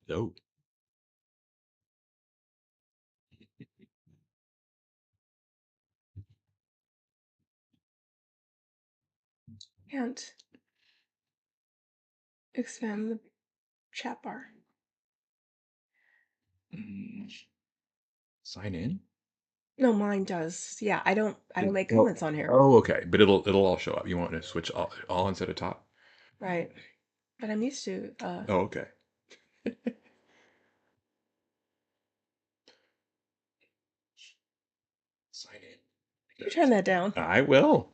Oh. Can't expand the chat bar. Sign in? No, mine does. Yeah, I don't make Well, comments on here. oh, okay. But it'll all show up. You want to switch all instead of top? Right. But I'm used to Oh, okay. Sign in. you turn that down. I will.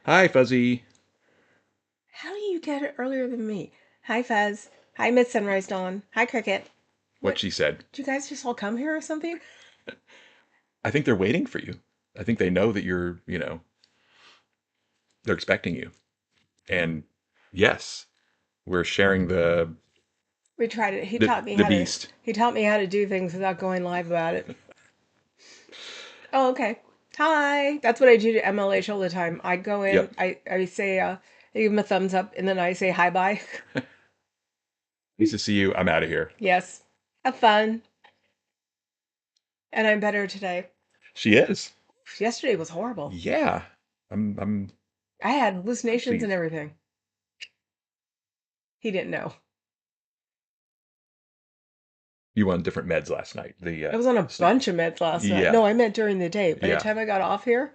Hi, Fuzzy. How do you get it earlier than me? Hi, Fez. Hi, Mid Sunrise Dawn. Hi, Cricket. What What? she said. Did you guys just all come here or something? I think they're waiting for you. I think they know that they're expecting you. And yes, we're sharing We tried it. the beast. He taught me how to do things without going live about it. Oh, okay. Hi. That's what I do to MLH all the time. I go in, Yep. I say, I give him a thumbs up, and then I say hi bye. Nice to see you. I'm out of here. Yes. Have fun. And I'm better today. She is. Yesterday was horrible. Yeah. I'm I had hallucinations and pleased. everything. He didn't know. You were on different meds last night. The I was on a sleep. bunch of meds last night. Yeah. No, I meant during the day. By the Yeah. time I got off here,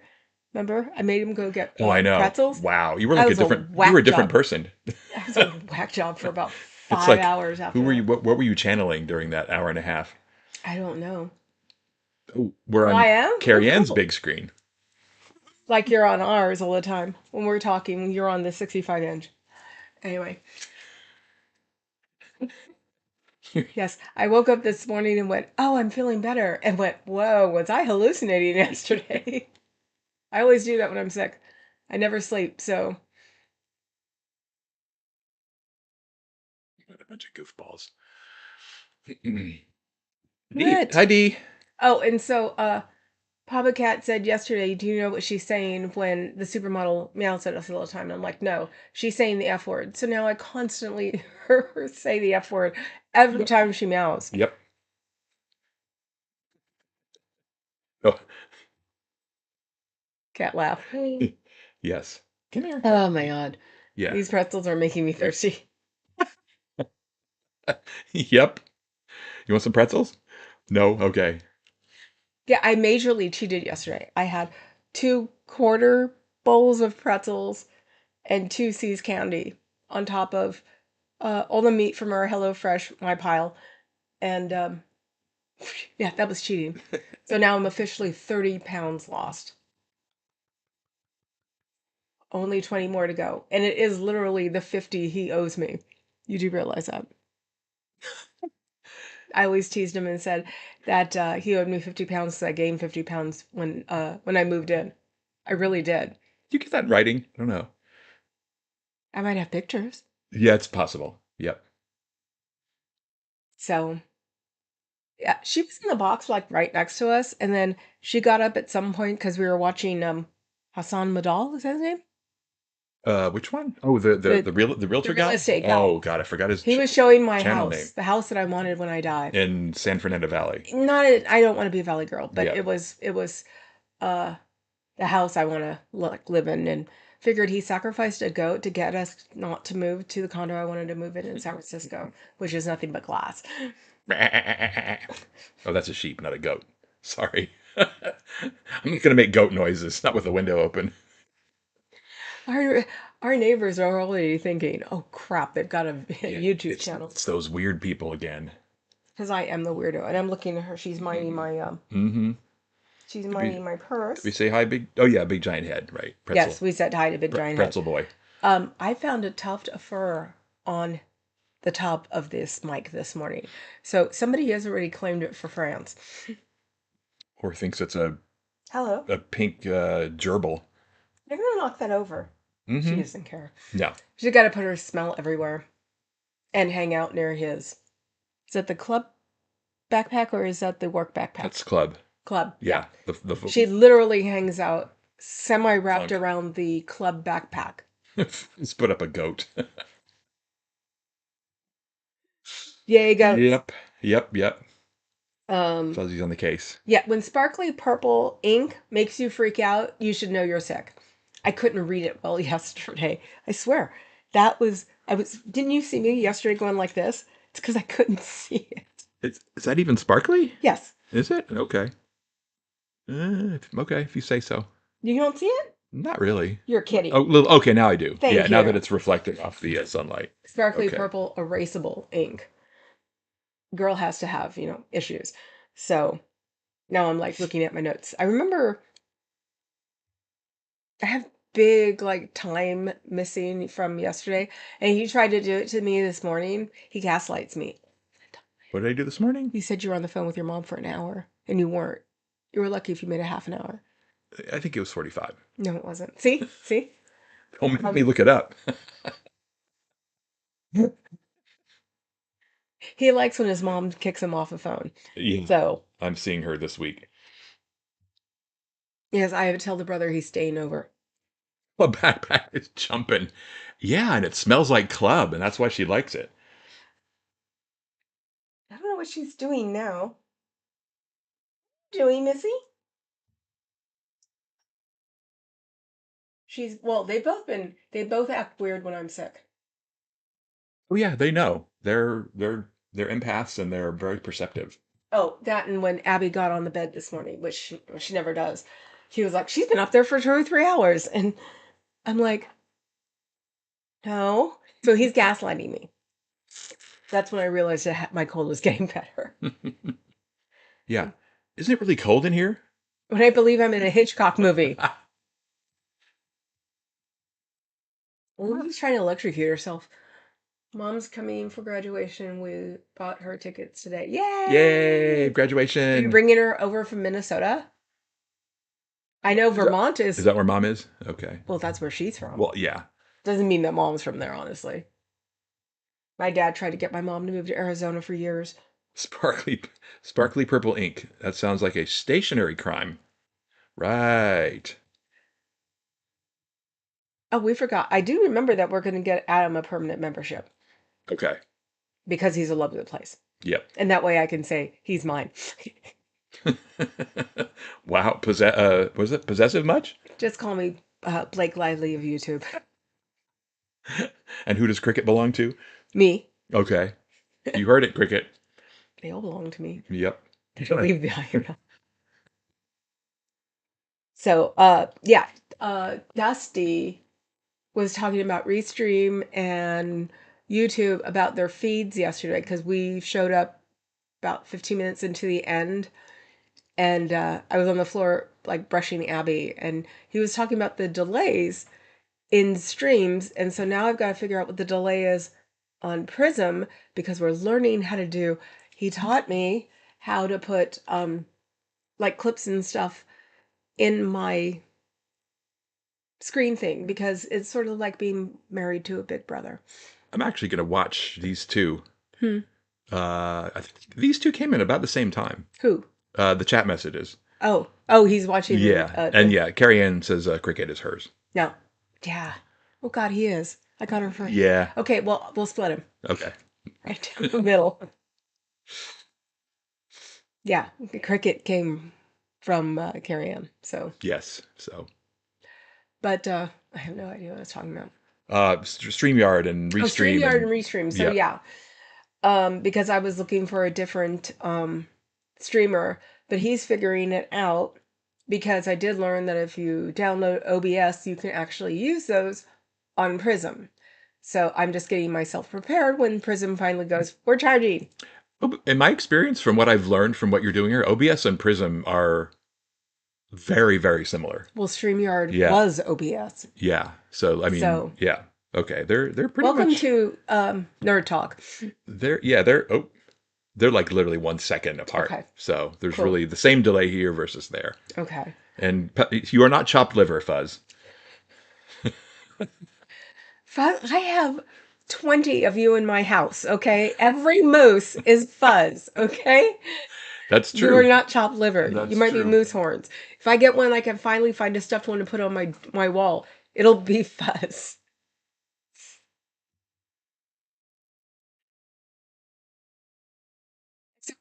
remember, I made him go get Oh, I know. pretzels. Wow. I was a You were a whack different job. person. I was a whack job for about It's 5 hours who after were you that. what were you channeling during that hour and a half? I don't know. Oh, we're Oh, I on am? Oh, Carrie Ann's cool. big screen. Like you're on ours all the time. When we're talking, you're on the 65 inch. Anyway, yes, I woke up this morning and went, oh, I'm feeling better. And went, whoa, was I hallucinating yesterday? I always do that when I'm sick. I never sleep, so. A bunch of goofballs. Dee. What? Hi, Dee. Oh, and so Papa Cat said yesterday, do you know what she's saying when the supermodel meows at us all the time? And I'm like, no, she's saying the F word. So now I constantly hear her say the F word every time she meows. Yep. Oh, Cat laugh. yes. Come here. Oh my God. Yeah. These pretzels are making me thirsty. Yep. You want some pretzels? No? Okay. Yeah, I majorly cheated yesterday. I had 2 quarter bowls of pretzels and 2 C's candy on top of all the meat from our HelloFresh, my pile. And yeah, that was cheating. So now I'm officially 30 pounds lost. Only 20 more to go. And it is literally the 50 he owes me. You do realize that. I always teased him and said that he owed me 50 pounds, so I gained 50 pounds when I moved in. I really did. You get that in writing? I don't know. I might have pictures. Yeah, it's possible. Yep. So yeah, she was in the box like right next to us, and then she got up at some point because we were watching Hassan Madal, is that his name? Which one? Oh, the The the the realtor real guy? estate guy. Oh God, I forgot his He was showing my channel name. house, the house that I wanted when I die. In San Fernando Valley. Not I don't want to be a valley girl, but Yeah. it was uh the house I want to live in, and figured he sacrificed a goat to get us not to move to the condo I wanted to move in San Francisco, which is nothing but glass. Oh, that's a sheep, not a goat. Sorry. I'm not gonna make goat noises, not with the window open. Our our neighbors are already thinking, "Oh crap, they've got a Yeah, YouTube channel." it's those weird people again. Because I am the weirdo, and I'm looking at her. Mm-hmm. She's Did we minding my did we purse. say hi, big? Oh yeah, big giant head, right? Yes, we said hi to Big Giant Head. Pretzel boy. I found a tuft of fur on the top of this mic this morning, so somebody has already claimed it for France. Or thinks it's Hello. a pink gerbil. They're gonna knock that over. She Mm-hmm. doesn't care. No, She's got to put her smell everywhere and hang out near his. Is that the club backpack or is that the work backpack? that's club. Club, yeah. Yeah, the She literally hangs out semi wrapped funk. around the club backpack. Let's put up a goat. Yay, goats. Yep. Yep. Yep. Um, Fuzzy's on the case. yeah, when sparkly purple ink makes you freak out, you should know you're sick. I couldn't read it well yesterday. I swear. Didn't you see me yesterday going like this? It's because I couldn't see it. Is that even sparkly? Yes. Is it? Okay. Okay, if you say so. You don't see it? Not really. You're a Oh, kitty. okay, now I do. Yeah, Thank now that you. it's reflecting off the sunlight. Sparkly Okay. purple erasable ink. Girl has to have, issues. So now I'm like looking at my notes. I remember I have big like time missing from yesterday, and he tried to do it to me this morning. He gaslights me. What did I do this morning? You said you were on the phone with your mom for an hour, and you weren't. You were lucky if you made a half an hour. I think it was 45. No, it wasn't. See? See? Don't make me look it up. He likes when his mom kicks him off the phone. Yeah, So, I'm seeing her this week. yes, I have to tell the brother he's staying over. Well, backpack is jumping. Yeah, and it smells like club, and that's why she likes it. I don't know what she's doing now. Doing, Missy? Well, they both act weird when I'm sick. Oh yeah, they know. They're empaths and they're very perceptive. Oh, that and when Abby got on the bed this morning, which she never does, he was like, she's been up there for 2 or 3 hours. And I'm like, no. So he's gaslighting me. That's when I realized that my cold was getting better. Yeah. Isn't it really cold in here? When I believe I'm in a Hitchcock movie. She's trying to electrocute herself. Mom's coming for graduation. We bought her tickets today. Yay, Yay! Are you graduation. bringing her over from Minnesota? I know Is that, Vermont is is, that where mom is? Okay. well, that's where she's from. Well, yeah. Doesn't mean that mom's from there, honestly. My dad tried to get my mom to move to Arizona for years. Sparkly sparkly purple ink. That sounds like a stationary crime. Right. Oh, we forgot. I do remember that we're going to get Adam a permanent membership Okay. because he's a love of the place. Yep. And that way I can say, he's mine. Wow. Was it possessive much? Just call me Blake Lively of YouTube. And who does Cricket belong to? Me. Okay. You heard it, Cricket. They all belong to me. Yep. Leave the iron. So, yeah, Dusty was talking about Restream and YouTube about their feeds yesterday because we showed up about 15 minutes into the end, and I was on the floor like brushing Abby, and he was talking about the delays in streams, and so now I've got to figure out what the delay is on Prism because we're learning how to do. He taught me how to put like clips and stuff in my screen thing because it's sort of like being married to a big brother. I'm actually going to watch these two. Hmm. I think these two came in about the same time. Who? The chat messages. Oh, he's watching. Yeah. And yeah, Carrie Ann says Cricket is hers. No. Yeah. Oh God, he is. I got her first. Yeah. Okay, well, we'll split him Okay. right down the middle. Yeah, the cricket came from Carrie Ann. So, Yes. So. but I have no idea what I was talking about. StreamYard and Oh, Restream StreamYard and and Restream. So yeah. because I was looking for a different streamer, but he's figuring it out because I did learn that if you download OBS, you can actually use those on Prism. So I'm just getting myself prepared when Prism finally goes, we're charging. In my experience, from what I've learned from what you're doing here, OBS and Prism are very, very similar. Well, StreamYard Yeah. was OBS. Yeah. So I mean, So- yeah. Okay. They're pretty Welcome much to Nerd Talk. they're like literally 1 second apart. Okay. So there's Cool. really the same delay here versus there. Okay. And you are not chopped liver, Fuzz. I have 20 of you in my house, okay? Every moose is Fuzz, okay? That's You true. are not chopped liver. That's You might true. be moose horns. If I get one, I can finally find a stuffed one to put on my wall. It'll be Fuzz.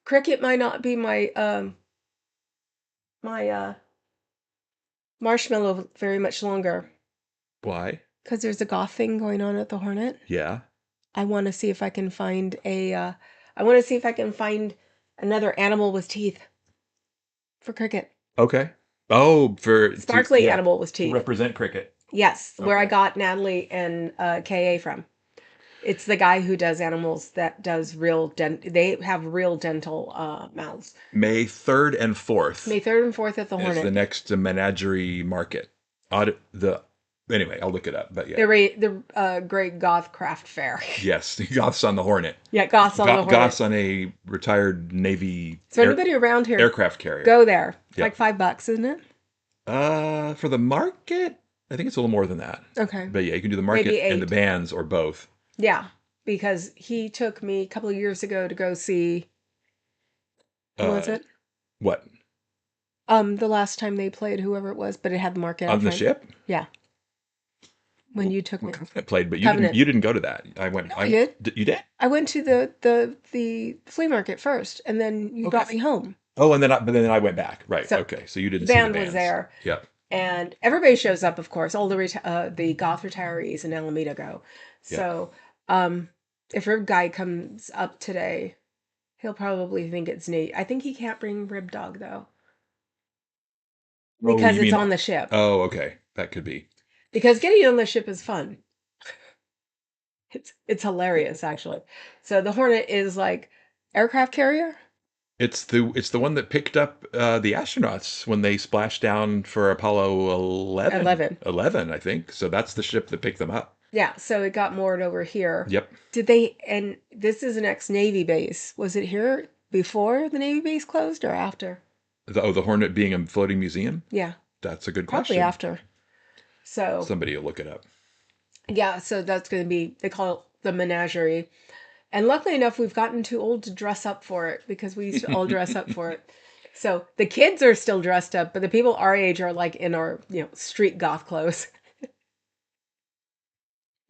Cricket might not be my marshmallow very much longer Why? because there's a goth thing going on at the Hornet. Yeah. I want to see if I can find I want to see if I can find another animal with teeth for Cricket. Okay. Oh, for to Sparkly yeah animal with to teeth. represent cricket. Yes, where I Okay. got Natalie and KA from. It's the guy who does animals that does they have real dental mouths. May 3rd and May 4th 3rd and 4th at the is the Hornet. next menagerie market. The anyway, I'll look it up. But yeah, The Great Goth Craft Fair. yes, Goths on the Hornet. Yeah, Goths on the Goths Hornet. on a retired Navy So anybody around here, aircraft carrier. go there. Like Yep. $5, isn't it? For the market, I think it's a little more than that. Okay. But yeah, you can do the Maybe market and the 8. bands or both. Yeah, because he took me a couple of years ago to go see, who was Uh, it? what The last time they played, whoever it was, but it had the market out on the front. ship? Yeah, when you took me. Covenant played, but Covenant. you didn't go to that. I went. No, I did. You did? I went to the flea market first, and then you brought Okay. me home. Oh, but then I went back. Right. So Okay. So you the didn't see the band was bands. there, Yep. and everybody shows up, of course. All the goth retirees in Alameda go. Yep. So if Rib Guy comes up today, he'll probably think it's Nate. I think he can't bring Rib Dog though, Oh, because you it's mean? on the ship. Oh, okay. That could be. Because getting on the ship is fun. It's hilarious actually. So the Hornet is like aircraft carrier. It's the one that picked up the astronauts when they splashed down for Apollo 11. 11. 11, I think. So that's the ship that picked them up. Yeah, so it got moored over here. Yep. Did they, and this is an ex-Navy base. Was it here before the Navy base closed or after? The Hornet being a floating museum? Yeah, That's a good probably question. after. So, Somebody will look it up. yeah, so that's going to be, they call it the menagerie. And luckily enough, we've gotten too old to dress up for it because we used to all dress up for it. So the kids are still dressed up, but the people our age are like in our, street goth clothes.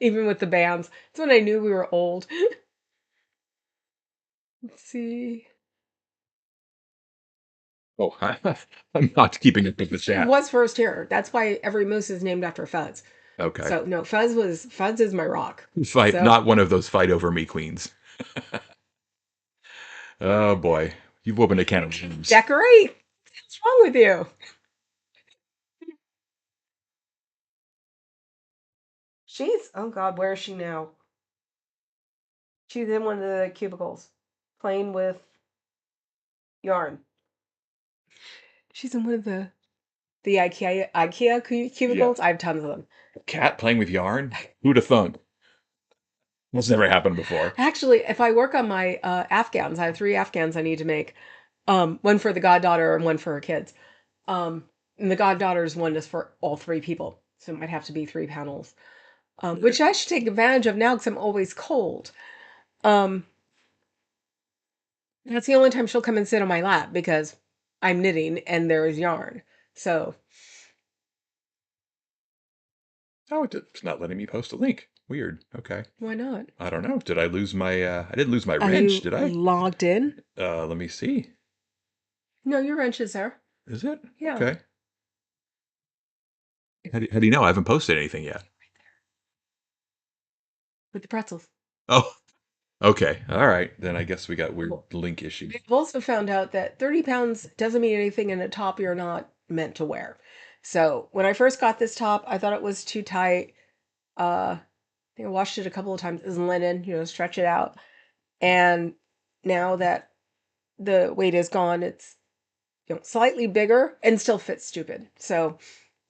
Even with the bands. That's when I knew we were old. Let's see. Oh, I'm not keeping up with the It chat. was first here. That's why every moose is named after Fuzz. Okay. So no, Fuzz is my rock. Fight, So not one of those fight over me queens. Oh boy, you've opened a can of worms. decorate. What's wrong with you? Oh God, where is she now? She's in one of the cubicles, playing with yarn. She's in one of the IKEA cubicles. Yeah. I have tons of them. Cat playing with yarn? Who'd have thunk? That's never happened before. Actually, if I work on my Afghans, I have 3 Afghans I need to make. One for the goddaughter and one for her kids. And the goddaughter's one is for all 3 people, so it might have to be 3 panels. Which I should take advantage of now because I'm always cold. That's the only time she'll come and sit on my lap because I'm knitting and there is yarn. So Oh, it's not letting me post a link. Weird. Okay. why not? I don't know. Did I lose my? I didn't lose my Are wrench, you did I? logged in? Let me see. No, your wrench is there. Is it? Yeah. Okay. How do you know? I haven't posted anything yet. With the pretzels. Oh, okay. All right. Then I guess we got weird link issues. We've also found out that 30 pounds doesn't mean anything in a top you're not meant to wear. So when I first got this top, I thought it was too tight. I think I washed it a couple of times. It's linen, stretch it out. And now that the weight is gone, it's slightly bigger and still fits stupid. So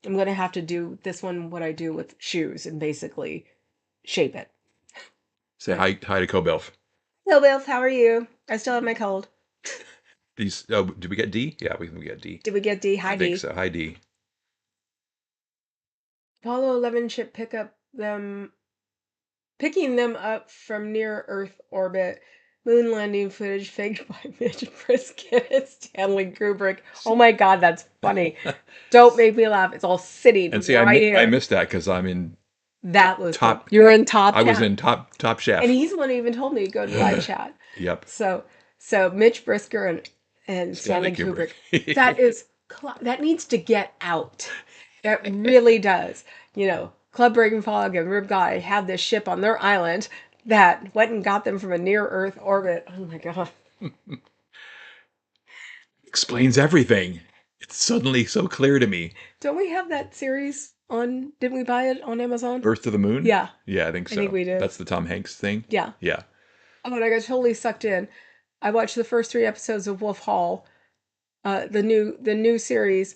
I'm going to have to do this one, what I do with shoes, and basically shape it. Say hi to Cobelf. Hello, Bill. How are you? I still have my cold. Did we get D? Yeah, we got D. Did we get D? Hi, I think D. so. Hi D. Apollo 11 ship picking them up from near Earth orbit. Moon landing footage faked by Mitch Brisket and Stanley Kubrick. Oh my God, that's funny. Don't make me laugh. It's all sitting And see, right here. I missed that because I'm in That was top. You're in top. I was chat. in top chef. And he's the one who even told me to go to live chat. Yep. So So Mitch Brisker and Stanley Stanley Kubrick. Kubrick. That is that needs to get out. That really does. You know, Club Regenfog and Rib Guy had this ship on their island that went and got them from a near Earth orbit. Oh my god. Explains everything. It's suddenly so clear to me. Don't we have that series on? Didn't we buy it on Amazon? Earth to the Moon? Yeah, Yeah, I think I think so. we did. That's the Tom Hanks thing. Yeah. Yeah. Oh, and I got totally sucked in. I watched the first 3 episodes of Wolf Hall, the new series,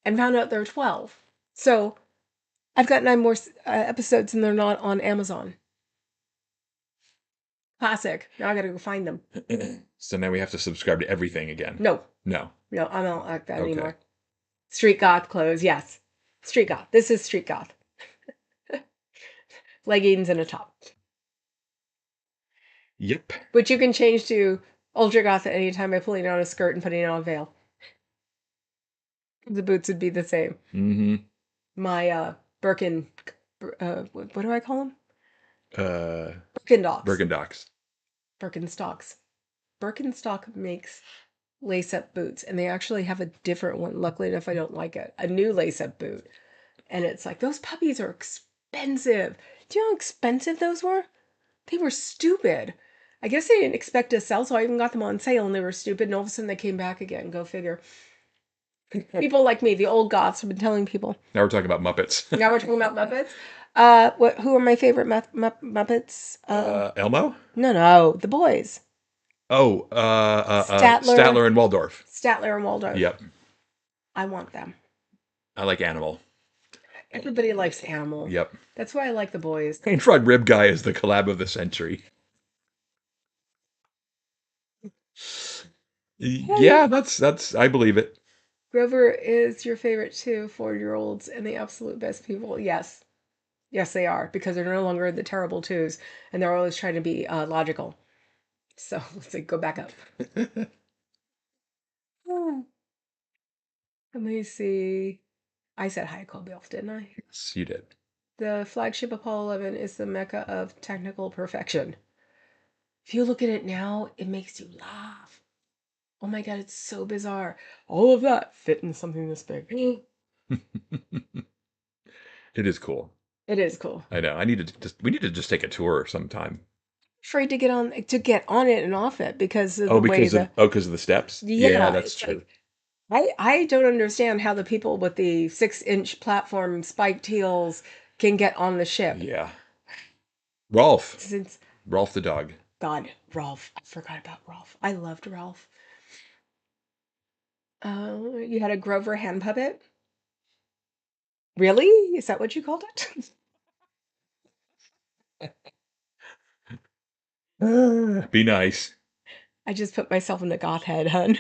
and found out there are 12. So I've got 9 more episodes, and they're not on Amazon. Classic. Now I got to go find them. So now we have to subscribe to everything again. No, No. no, I'm not like that Okay. anymore. Street goth clothes, yes. Street goth. This is street goth. Leggings and a top, Yep. which you can change to ultra goth at any time by pulling on a skirt and putting on a veil. The boots would be the same. Mm-hmm. My Birkin, what do I call them? Birkenstocks. Bergendocks. Birkenstocks. Birkenstock makes lace-up boots, and they actually have a different one. Luckily enough, I don't like it. A new lace-up boot, and it's like those puppies are expensive. Do you know how expensive those were? They were stupid. I guess they didn't expect to sell, so I even got them on sale, and they were stupid. And all of a sudden, they came back again. Go figure. People like me, the old goths, have been telling people. Now we're talking about Muppets. Now we're talking about Muppets. Who are my favorite Muppets? Elmo? No, the boys. Oh, Statler, Statler and Waldorf. Statler and Waldorf. Yep. I want them. I like Animal. Everybody likes Animal. Yep. That's why I like the boys. Paint Fraud Rib Guy is the collab of the century. Yeah, that's I believe it. Grover is your favorite too, 4-year-olds and the absolute best people. Yes. Yes, they are, because they're no longer the terrible twos, and they're always trying to be logical. So let's go back up. Ah, let me see. I said hi, Colbielf, didn't I? Yes, you did. The flagship Apollo 11 is the mecca of technical perfection. If you look at it now, it makes you laugh. Oh my god, it's so bizarre. All of that fit in something this big. It is cool. It is cool. I know. We need to just take a tour sometime. Afraid to get on it and off it because of Oh, the way because of the steps? Yeah, that's it's true. like I don't understand how the people with the 6-inch platform spiked heels can get on the ship. Yeah. Rolf. Since Rolf the dog. God, Ralph. I forgot about Ralph. I loved Ralph. You had a Grover hand puppet? Really? Is that what you called it? Be nice. I just put myself in the goth head, hun.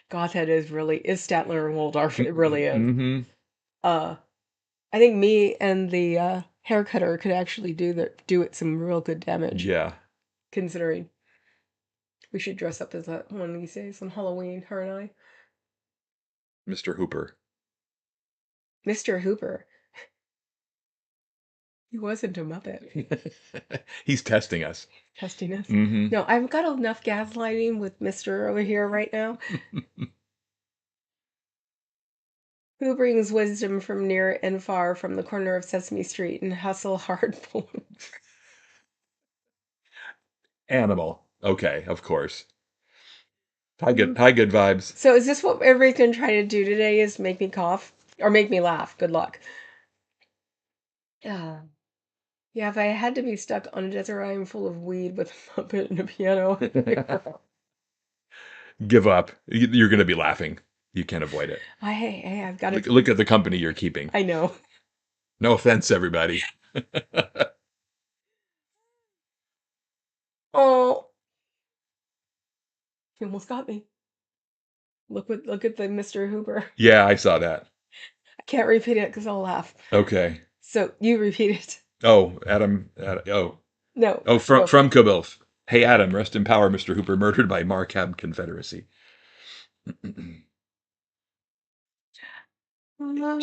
Goth head is Statler and Waldorf. It really is. Mm-hmm. Uh, I think me and the hair cutter could actually do it some real good damage. Yeah. Considering we should dress up as that one of these days on Halloween, her and I. Mr. Hooper. Mr. Hooper. He wasn't a Muppet. He's testing us. Testing us. Mm-hmm. No, I've got enough gaslighting with Mr. over here right now. Who brings wisdom from near and far from the corner of Sesame Street and hustle hard for Animal. Okay, of course. Hi, good vibes. So is this what everybody's going to try to do today is make me cough? Or make me laugh? Good luck. Yeah, if I had to be stuck on a desert island full of weed with a Muppet and a piano. Give up. You're going to be laughing. You can't avoid it. Hey, I've got to... Look at the company you're keeping. I know. No offense, everybody. Oh, you almost got me. Look at the Mr. Hooper. Yeah, I saw that. I can't repeat it because I'll laugh. Okay. So you repeat it. Oh, Adam. Oh. No. Oh, from Kobilf. Hey, Adam, rest in power, Mr. Hooper, murdered by Marcab Confederacy. Where's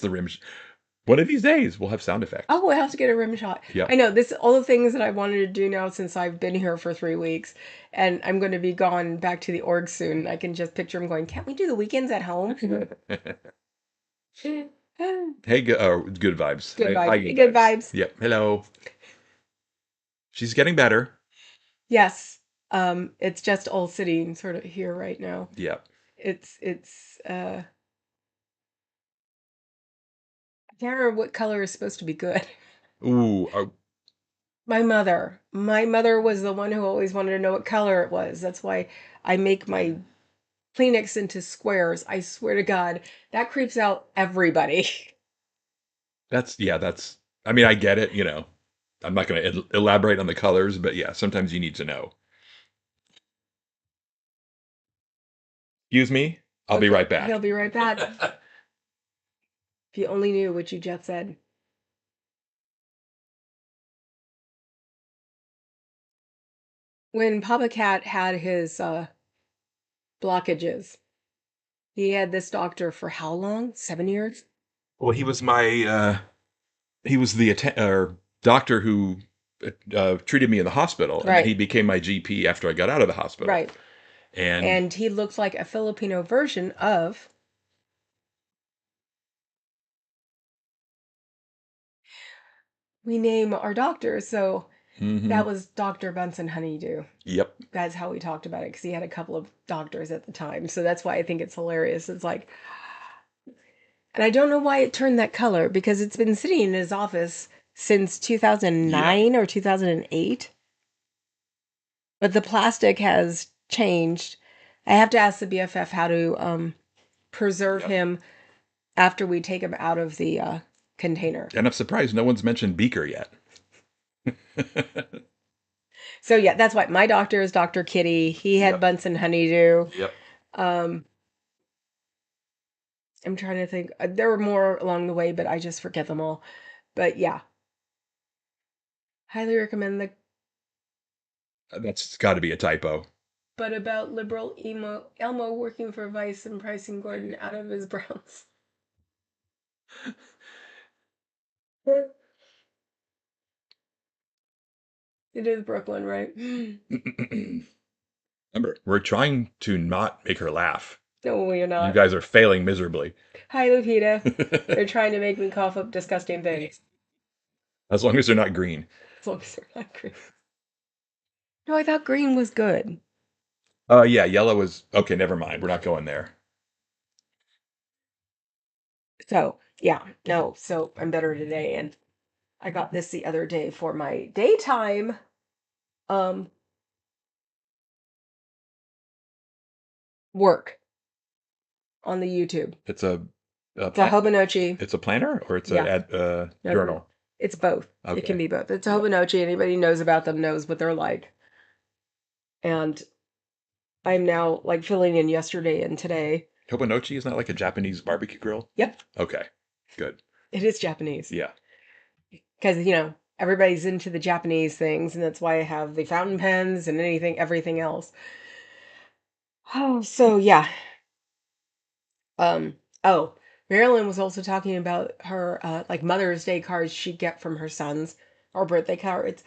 the rim? One of these days, we'll have sound effects. Oh, I have to get a rim shot. I Yep. know this all the things that I wanted to do now since I've been here for 3 weeks, and I'm going to be gone back to the org soon. I can just picture him going, "Can't we do the weekends at home?" Hey, good vibes. Good I vibes. get Good vibes. vibes. Yep. Hello. She's getting better. Yes. It's just all sitting sort of here right now. Yep. It's I can't remember what color is supposed to be good. Ooh. My mother was the one who always wanted to know what color it was. That's why I make my Kleenex into squares. I swear to God, that creeps out everybody. That's. I mean, I get it. I'm not going to elaborate on the colors, but yeah, sometimes you need to know. Excuse me. I'll be Okay, right he'll back. be right back. If you only knew what you just said. When Papa Cat had his blockages, he had this doctor for how long? 7 years? Well, he was the doctor who treated me in the hospital, and then he Right, became my GP after I got out of the hospital. right. And And he looked like a Filipino version of we name our doctor. So that hmm was Dr. Benson Honeydew. yep, That's how we talked about it because he had a couple of doctors at the time. So that's why I think it's hilarious. It's like, and I don't know why it turned that color because it's been sitting in his office since yep, 2009 or 2008. But the plastic has changed. I have to ask the BFF how to preserve yep. him after we take him out of the container. And I'm surprised no one's mentioned Beaker yet. So yeah, that's why my doctor is Dr. Kitty. He had Yep, Bunsen honeydew. yep. Um, I'm trying to think. There were more along the way, but I just forget them all. But yeah, highly recommend the. That's got to be a typo. But about liberal emo Elmo working for Vice and pricing Gordon out of his Browns. It is Brooklyn, right? Remember, we're trying to not make her laugh. No, you're You not. guys are failing miserably. Hi, Lupita. They're trying to make me cough up disgusting things. As long as they're not green. As long as they're not green. No, I thought green was good. Yeah, yellow is okay. Never mind. We're not going there. So, yeah, no, so I'm better today. And I got this the other day for my daytime um work on the YouTube. It's a It's a plan. Hobonichi. It's a planner or it's a Yeah, no, no, journal. it's both. It can Okay. be both. It's a Hobonichi. Anybody who knows about them knows what they're like. And I'm now like filling in yesterday and today. Hobonichi is not like a Japanese barbecue grill. Yep, Okay. Good. it is Japanese. Yeah. Because, everybody's into the Japanese things, and that's why I have the fountain pens and everything else. Oh, so yeah. Um, oh, Marilyn was also talking about her like Mother's Day cards she'd get from her sons or birthday cards.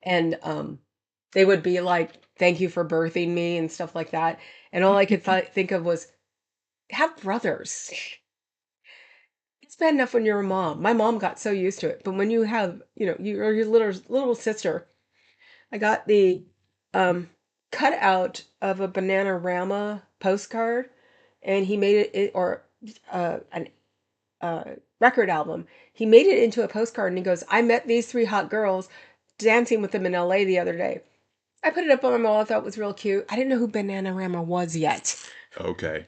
And they would be like, "Thank you for birthing me" and stuff like that. And all I could think of was, have brothers. It's bad enough when you're a mom. My mom got so used to it, but when you have, your little sister, I got the um, cutout of a Bananarama postcard, and he made or an record album. He made it into a postcard, and he goes, "I met these three hot girls dancing with them in LA the other day." I put it up on my wall. I thought it was real cute. I didn't know who Bananarama was yet. Okay.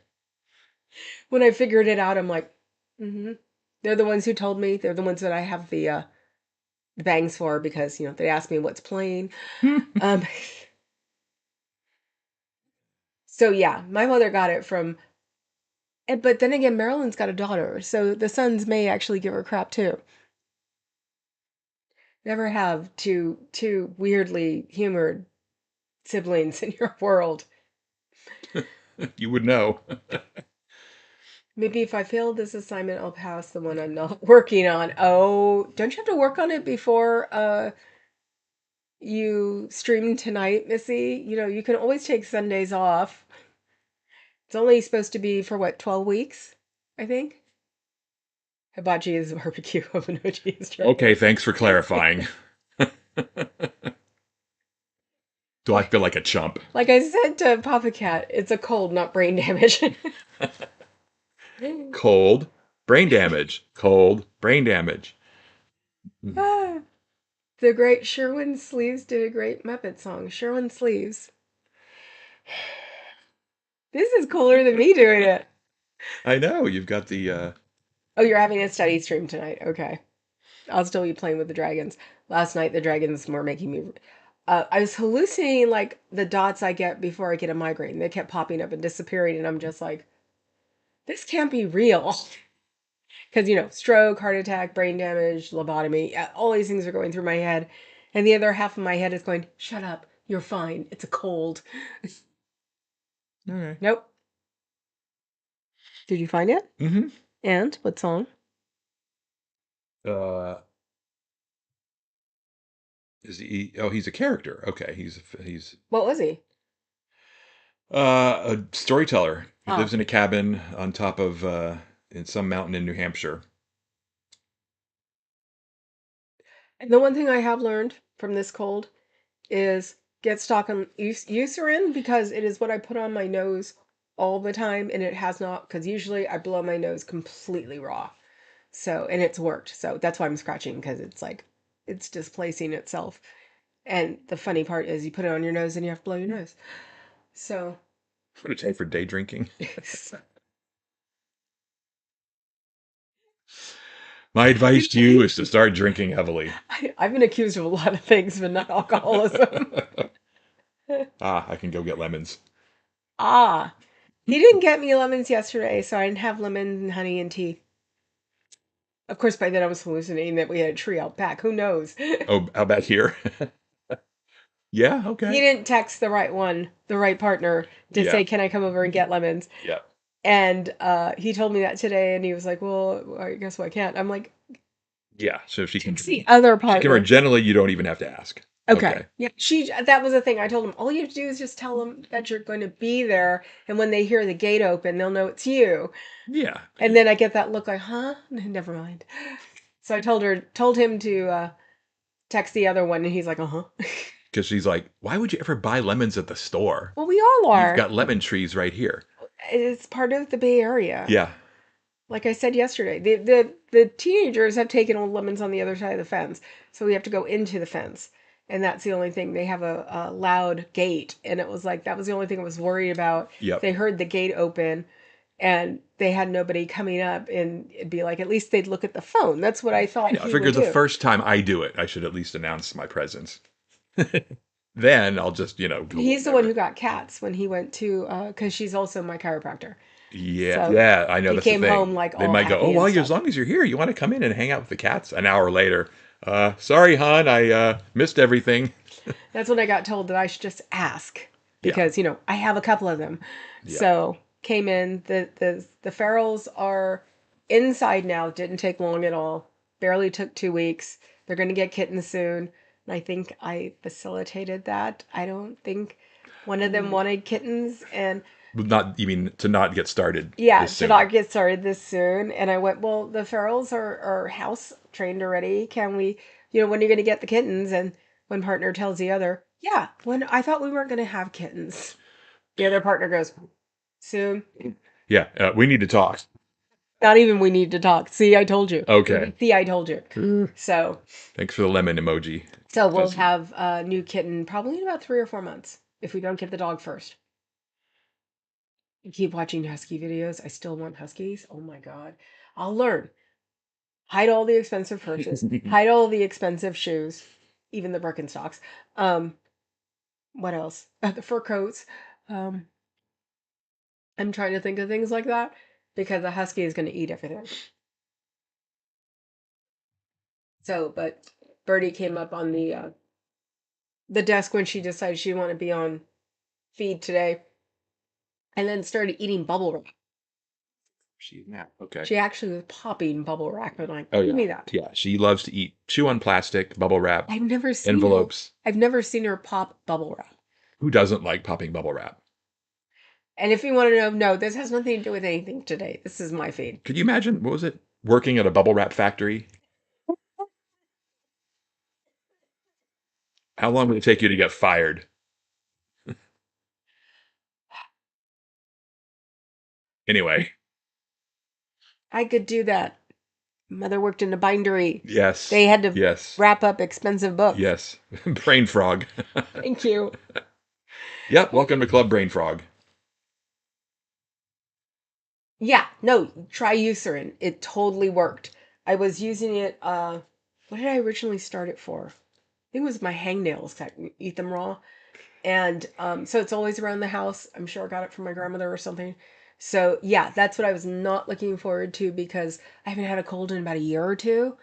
When I figured it out, I'm like, mm-hmm. They're the ones who told me. They're the ones that I have the bangs for because they asked me what's playing. Um, so yeah, my mother got it from. But then again, Marilyn's got a daughter, so the sons may actually give her crap too. Never have two weirdly humored siblings in your world. You would know. Maybe if I fail this assignment, I'll pass the one I'm not working on. Oh, don't you have to work on it before you stream tonight, Missy? You know, you can always take Sundays off. It's only supposed to be for what, 12 weeks, I think? Hibachi is barbecue, Obanochi is Okay, dragons. thanks for clarifying. Do I Like, feel like a chump? like I said to Papa Cat, it's a cold, not brain damage. Cold, brain damage. Cold, brain damage. Ah, the great Sherwin Sleeves did a great Muppet song. Sherwin Sleeves. This is cooler than me doing it. I know, you've got the Oh, you're having a study stream tonight. Okay. I'll still be playing with the dragons. Last night, the dragons were making me. I was hallucinating like the dots I get before I get a migraine. They kept popping up and disappearing, and I'm just like, this can't be real. Because, you know, stroke, heart attack, brain damage, lobotomy, all these things are going through my head. And the other half of my head is going, shut up, you're fine, it's a cold. Okay. Nope. Did you find it? Mm-hmm. And what song? Uh is he oh he's a character. Okay. He's What was he? a storyteller. He Ah. lives in a cabin on top of in some mountain in New Hampshire. And the one thing I have learned from this cold is get stock on Eucerin because it is what I put on my nose all the time and it has not because usually I blow my nose completely raw. So and it's worked. So that's why I'm scratching because it's like it's displacing itself. And the funny part is you put it on your nose and you have to blow your nose. So What a day for day drinking. My advice to you is to start drinking heavily. I've been accused of a lot of things, but not alcoholism. I can go get lemons. Ah, he didn't get me lemons yesterday, so I didn't have lemon and honey and tea. Of course, by then I was hallucinating that we had a tree out back. Who knows? Oh, how about here? Yeah, He okay. didn't text the right one, the right partner, to Yeah, say, "Can I come over and get lemons?" yeah, And he told me that today, and he was like, "Well, I guess I can't." I'm like, yeah. So if "Text the other she can partner." generally, you don't even have to ask. Okay. Okay. Yeah. That was the thing. I told him, all you have to do is just tell them that you're going to be there. And when they hear the gate open, they'll know it's you. Yeah, And then I get that look like, huh? Never mind. So I told him to text the other one. And he's like, uh huh. because she's like, why would you ever buy lemons at the store? Well, we all You've are. got lemon trees right here. It's part of the Bay Area. Yeah, Like I said yesterday, the teenagers have taken old lemons on the other side of the fence. So we have to go into the fence. And that's the only thing. They have a loud gate. And it was like, that was the only thing I was worried about. yep. They heard the gate open and they had nobody coming up. And it'd be like, at least they'd look at the phone. That's what I thought Yeah, I he would figured the do. first time I do it, I should at least announce my presence. Then I'll just, go He's the one whenever. who got cats when he went to, because she's also my chiropractor. Yeah, So yeah, I know he that's the came home thing. like They all might go, "Oh, happy and well, as stuff. long as you're here, you want to come in and hang out with the cats." An hour later, sorry, hon, I missed everything. That's when I got told that I should just ask Yeah, because, I have a couple of them. yeah, So came in. The ferals are inside now. Didn't take long at all. Barely took 2 weeks. They're going to get kittens soon. And I think I facilitated that. I don't think one of them wanted kittens. And not you mean to not get started yeah, this to soon. not get started this soon. And I went, well, the ferals are house trained already. Can we, when are you going to get the kittens? And one partner tells the other, yeah, when I thought we weren't going to have kittens. The other partner goes, soon. Yeah, we need to talk. Not even we need to talk. See, I told you. Okay, See, I told you. So, thanks for the lemon emoji. so we'll Does have a new kitten probably in about 3 or 4 months if we don't get the dog first. I keep watching husky videos. I still want huskies. Oh my God. I'll learn. Hide all the expensive purses, hide all the expensive shoes, even the Birkenstocks. Um, what else? The fur coats. Um, I'm trying to think of things like that because a husky is going to eat everything. So, but Birdie came up on the desk when she decided she wanted to be on feed today, and then started eating bubble wrap. She yeah. Okay. She actually was popping bubble wrap and like, Oh give yeah. me that. Yeah. She loves to chew on plastic, bubble wrap, I've never seen her. envelopes. I've never seen her pop bubble wrap. Who doesn't like popping bubble wrap? And if you want to know, no, this has nothing to do with anything today. This is my feed. Could you imagine what was it? Working at a bubble wrap factory? How long would it take you to get fired? Anyway, I could do that. Mother worked in a bindery. yes, They had to yes, wrap up expensive books. yes. Brain frog. Thank you. Yep. Welcome to Club Brain Frog. Yeah, no, try Eucerin. It totally worked. I was using it, what did I originally start it for? I think it was my hangnails that eat them raw. And so it's always around the house. I'm sure I got it from my grandmother or something. So yeah, that's what I was not looking forward to because I haven't had a cold in about a year or two.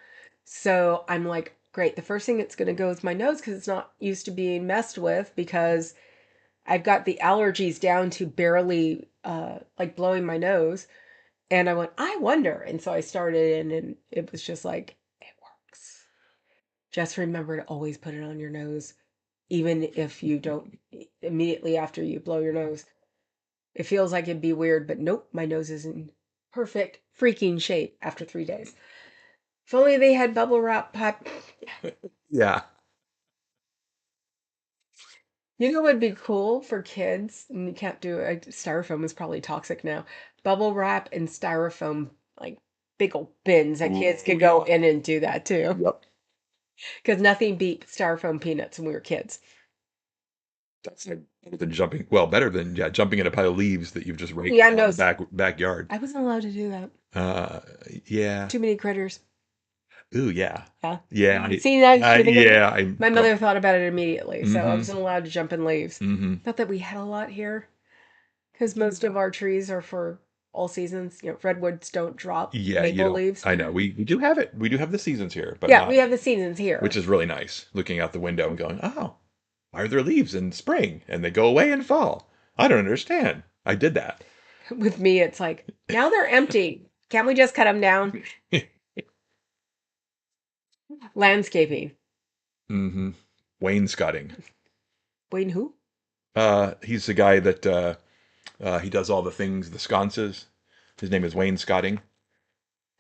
So I'm like, great. The first thing it's going to go is my nose because it's not used to being messed with because I've got the allergies down to barely like blowing my nose. And I went, I wonder. And so I started and it was just like, it works. Just remember to always put it on your nose, even if you don't immediately after you blow your nose. It feels like it'd be weird, but nope, my nose is in perfect freaking shape after 3 days. If only they had bubble wrap pop. Yeah. You know what would be cool for kids? And you can't do it. Styrofoam is probably toxic now. Bubble wrap and styrofoam, like big old bins that kids Ooh, could go yeah. in and do that too. Yep. Because nothing beat styrofoam peanuts when we were kids. That's like better than jumping. Well, better than yeah, jumping in a pile of leaves that you've just raked Yeah, out in no, the backyard. I wasn't allowed to do that. Uh, yeah. Too many critters. Ooh, yeah. Yeah. Yeah. See that? Yeah. I My don't. mother thought about it immediately, so I Mm-hmm. wasn't allowed to jump in leaves. Mm-hmm. Not that we had a lot here, because most of our trees are for all seasons. You know, redwoods don't drop Yeah, you maple don't. leaves. I know. We do have it. We do have the seasons here, but Yeah, we not, have the seasons which here. is really nice. Looking out the window and going, oh, why are there leaves in spring and they go away in fall? I don't understand. I did that. With me, it's like, now they're empty. Can't we just cut them down? Landscaping. Mm-hmm. Wainscoting. Wait, who? He's the guy that he does all the things, the sconces. His name is Wainscoting.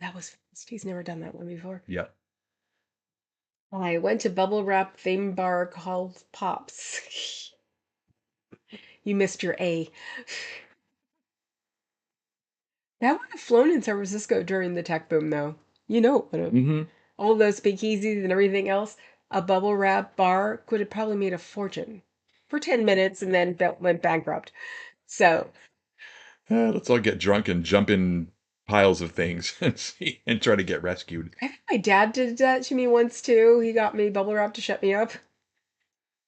That was fast. He's never done that one before. Yep. I went to bubble wrap theme bar called Pops. You missed your A. That would have flown in San Francisco during the tech boom, though. You know, it would have. Mm-hmm. All those speakeasies and everything else. A bubble wrap bar could have probably made a fortune for 10 minutes and then went bankrupt. So Let's all get drunk and jump in piles of things and see and try to get rescued. I think my dad did that to me once too. He got me bubble wrap to shut me up.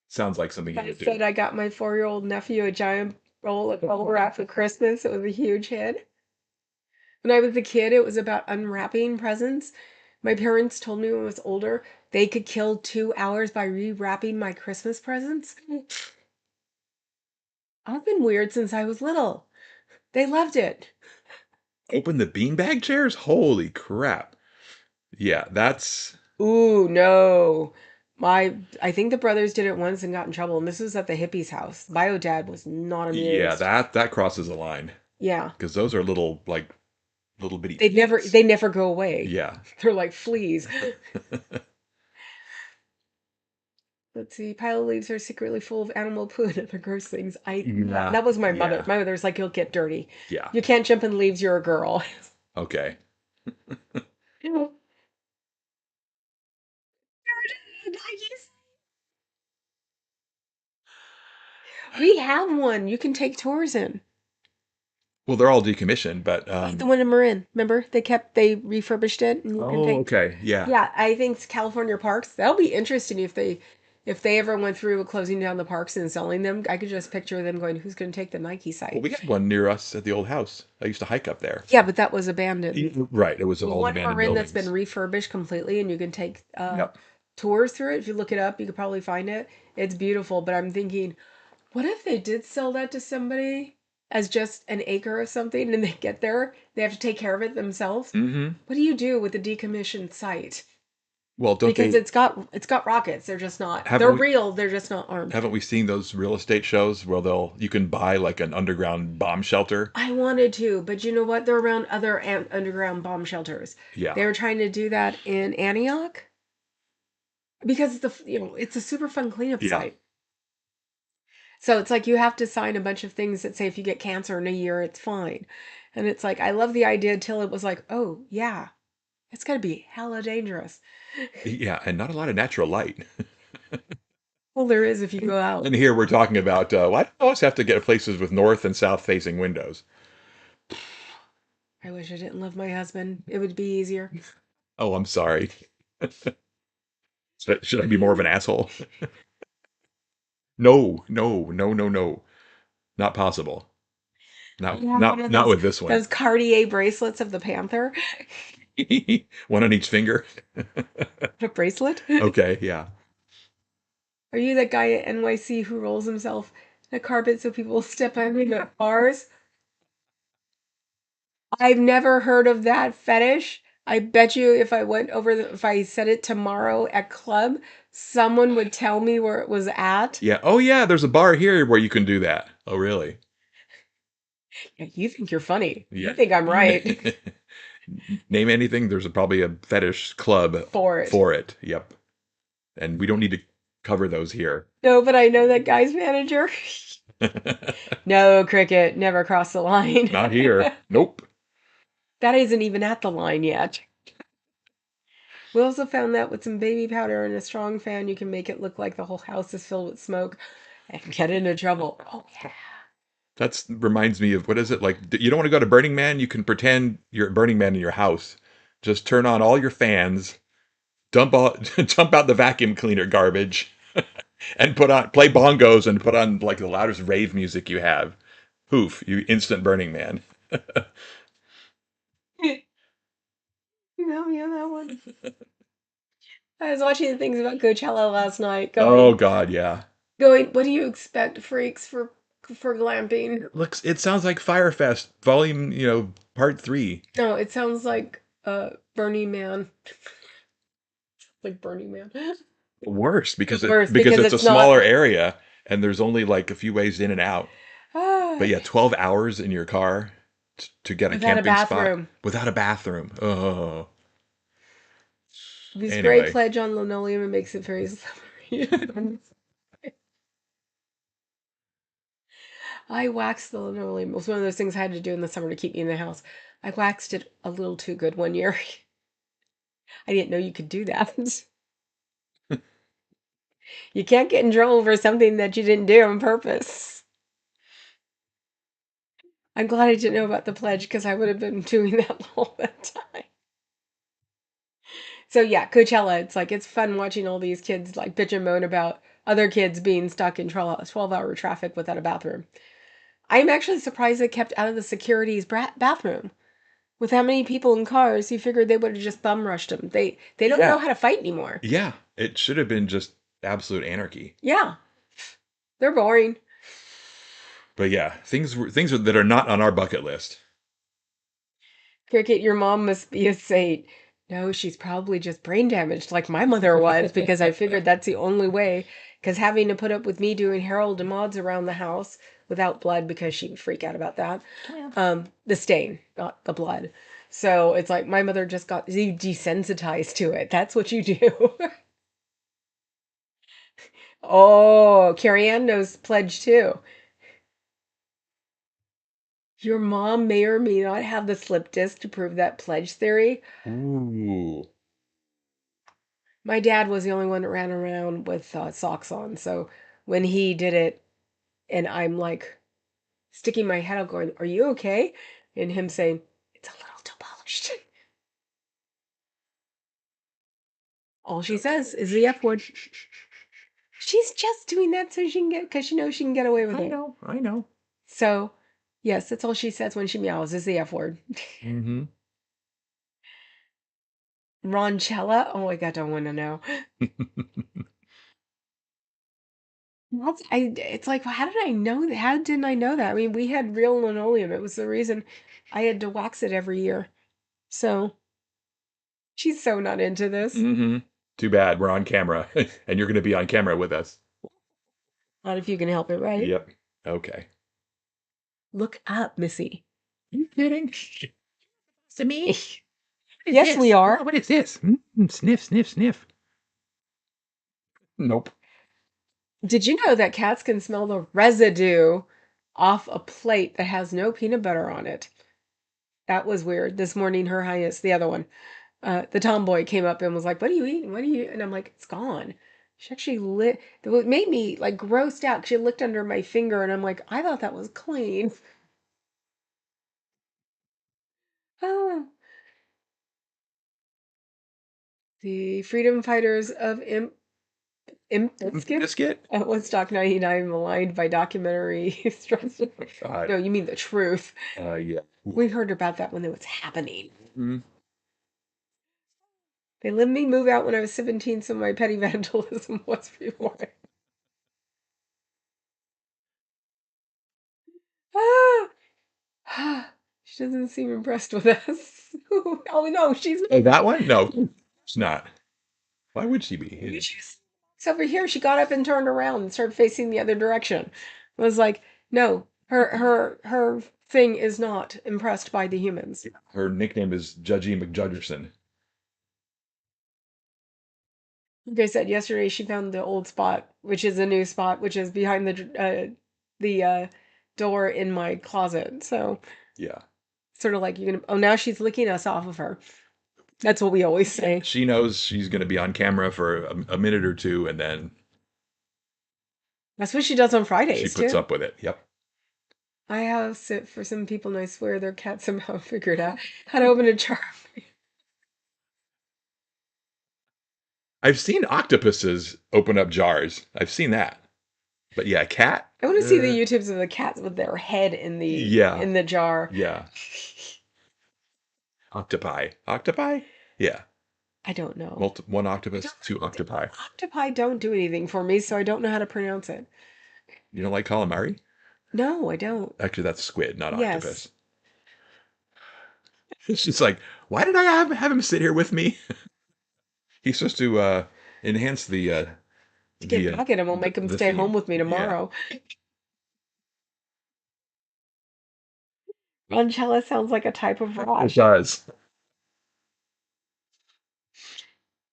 Sounds like something he I would do. said I got my 4-year-old nephew a giant roll of bubble wrap for Christmas. It was a huge hit. When I was a kid, it was about unwrapping presents. My parents told me when I was older, they could kill 2 hours by rewrapping my Christmas presents. I've been weird since I was little. They loved it. Open the beanbag chairs? Holy crap. Yeah, that's Ooh, no. I think the brothers did it once and got in trouble, and this was at the hippie's house. Bio dad was not yeah, amused. that crosses a line Yeah. because those are little bitty They never things. they never go away. Yeah. They're like fleas. Let's see. Pile of leaves are secretly full of animal poo and other gross things. Yeah. That was my mother. Yeah. My mother's like, you'll get dirty. Yeah. You can't jump in leaves, you're a girl. Okay. We have one you can take tours in. Well, they're all decommissioned, but Like the one in Marin. Remember? They refurbished it and you can oh, take. okay. Yeah. Yeah, I think California parks. That'll be interesting if they ever went through with closing down the parks and selling them. I could just picture them going, "Who's going to take the Nike Well, site?" we had one near us at the old house. I used to hike up there. Yeah, but that was abandoned. Right. It was The old one in abandoned Marin that's been buildings. refurbished completely, and you can take Yep. tours through it. If you look it up, you could probably find it. It's beautiful, but I'm thinking, what if they did sell that to somebody? as just an acre or something, and they get there, they have to take care of it themselves. Mm-hmm. What do you do with a decommissioned site? Well, don't Because they? it's got rockets. They're just not. Haven't They're we? real. They're just not armed. Haven't we seen those real estate shows where you can buy like an underground bomb shelter? I wanted to, but you know what? They're around other underground bomb shelters. Yeah. They were trying to do that in Antioch because it's a super fun cleanup Yeah. site. So it's like you have to sign a bunch of things that say if you get cancer in a year, it's fine. And it's like I love the idea till it was like, oh yeah, it's gonna be hella dangerous. Yeah, and not a lot of natural light. Well, there is if you go out. And here we're talking about why do we always have to get places with north and south facing windows? I wish I didn't love my husband. It would be easier. Oh, I'm sorry. Should I be more of an asshole? No, no, no, no, no. Not possible. I Not have one not of not those with this one. those Cartier bracelets of the Panther. One on each finger. A bracelet? Okay, yeah. Are you that guy at NYC who rolls himself in a carpet so people step on him at bars? I've never heard of that fetish. I bet you if I went over if I said it tomorrow at club, someone would tell me where it was at. Yeah. Oh yeah, there's a bar here where you can do that. Oh really? Yeah, you think you're funny. You Yeah. think I'm right Name anything, there's probably a fetish club for it. for it. Yep. And we don't need to cover those here. No, but I know that guy's manager. No, Cricket, never cross the line. Not here. Nope. That isn't even at the line yet. We also found that with some baby powder and a strong fan, you can make it look like the whole house is filled with smoke and get into trouble. Oh, yeah. That reminds me of what is it like? You don't want to go to Burning Man? You can pretend you're at Burning Man in your house. Just turn on all your fans, dump dump out the vacuum cleaner garbage, and play bongos and put on like the loudest rave music you have. Poof, you instant Burning Man. You got me on that one. I was watching the things about Coachella last night, Oh God, yeah. what do you expect, freaks, for glamping? It sounds like Firefest Volume, Part 3. No, it sounds like Burning Man. Like Burning Man. Worse because Worse because because it's a it's not. smaller area and there's only like a few ways in and out. But yeah, 12 hours in your car to get a Without a camping spot bathroom. without a bathroom. Oh, We spray anyway. pledge on linoleum and makes it very slippery. I waxed the linoleum. It was one of those things I had to do in the summer to keep me in the house. I waxed it a little too good one year. I didn't know you could do that. You can't get in trouble for something that you didn't do on purpose. I'm glad I didn't know about the pledge because I would have been doing that all the time. So yeah, Coachella, it's fun watching all these kids like bitch and moan about other kids being stuck in 12-hour traffic without a bathroom. I'm actually surprised they kept out of the security's bathroom. With how many people in cars, you figured they would have just bum rushed them. They don't know Yeah. how to fight anymore. Yeah, it should have been just absolute anarchy. Yeah. They're boring. But yeah, that are not on our bucket list. Cricket, your mom must be a saint. No, she's probably just brain damaged like my mother was because I figured that's the only way. Because having to put up with me doing Harold and Maude's around the house without blood because she would freak out about that. The stain, not the blood. So it's like my mother just got desensitized to it. That's what you do. Oh, Carrie Ann knows pledge too. Your mom may or may not have the slip disc to prove that pledge theory. Ooh. My dad was the only one that ran around with socks on. So when he did it, and I'm like sticking my head out, going, "Are you okay?" And him saying, "It's a little too polished." All she says is the F word. She's just doing that so she can because she knows she can get away with it. I know. So, yes, that's all she says when she meows is the F word. Mm-hmm. Ronchella? Oh my God, I don't want to know. It's like, how did I know that? How didn't I know that? I mean, we had real linoleum. It was the reason I had to wax it every year. So she's so not into this. Mm-hmm. Too bad we're on camera, and you're going to be on camera with us. Not if you can help it, right? Yep. Okay. Look up, Missy. Are you kidding? To me? What is Yes, we this? are. Oh, what is this? Sniff, sniff, sniff. Nope. Did you know that cats can smell the residue off a plate that has no peanut butter on it? That was weird. This morning, Her Highness, the other one, the tomboy came up and was like, "What are you eating? What are you?" And I'm like, "It's gone." She actually lit. It made me like grossed out. 'Cause she looked under my finger, and I'm like, "I thought that was clean." Ah, the freedom fighters of Imp Biscuit Biscuit? at Woodstock 99 maligned by documentary structure. God. No, you mean the truth. Yeah. We heard about that when it was happening. Mm. They let me move out when I was 17, so my petty vandalism was rewarded. Ah! She doesn't seem impressed with us. Oh no, she's Oh, that one? No, it's not. Why would she be? she's over here. She got up and turned around and started facing the other direction. I was like, no, her thing is not impressed by the humans. Her nickname is Judgy McJudgerson. Like I said yesterday, she found the old spot, which is a new spot, which is behind the door in my closet. So Yeah. sort of like you're gonna. Oh, now she's licking us off of her. That's what we always say. She knows she's going to be on camera for a minute or two, and then That's what she does on she Fridays puts too. up with it. Yep. I have sit for some people, and I swear their cat somehow figured out how to open a jar. I've seen octopuses open up jars. I've seen that. But yeah, cat? I want to see the YouTubes of the cats with their head Yeah. in the jar. Yeah. Octopi. Octopi? Yeah. I don't know. One octopus, two octopi. Octopi don't do anything for me, so I don't know how to pronounce it. You don't like calamari? No, I don't. Actually, that's squid, not Yes. octopus. It's just like, why did I have him sit here with me? He's supposed to enhance To get the uh, back at him, I'll make him the stay home theme. with me Yeah, tomorrow. Angela sounds like a type of it rock. does.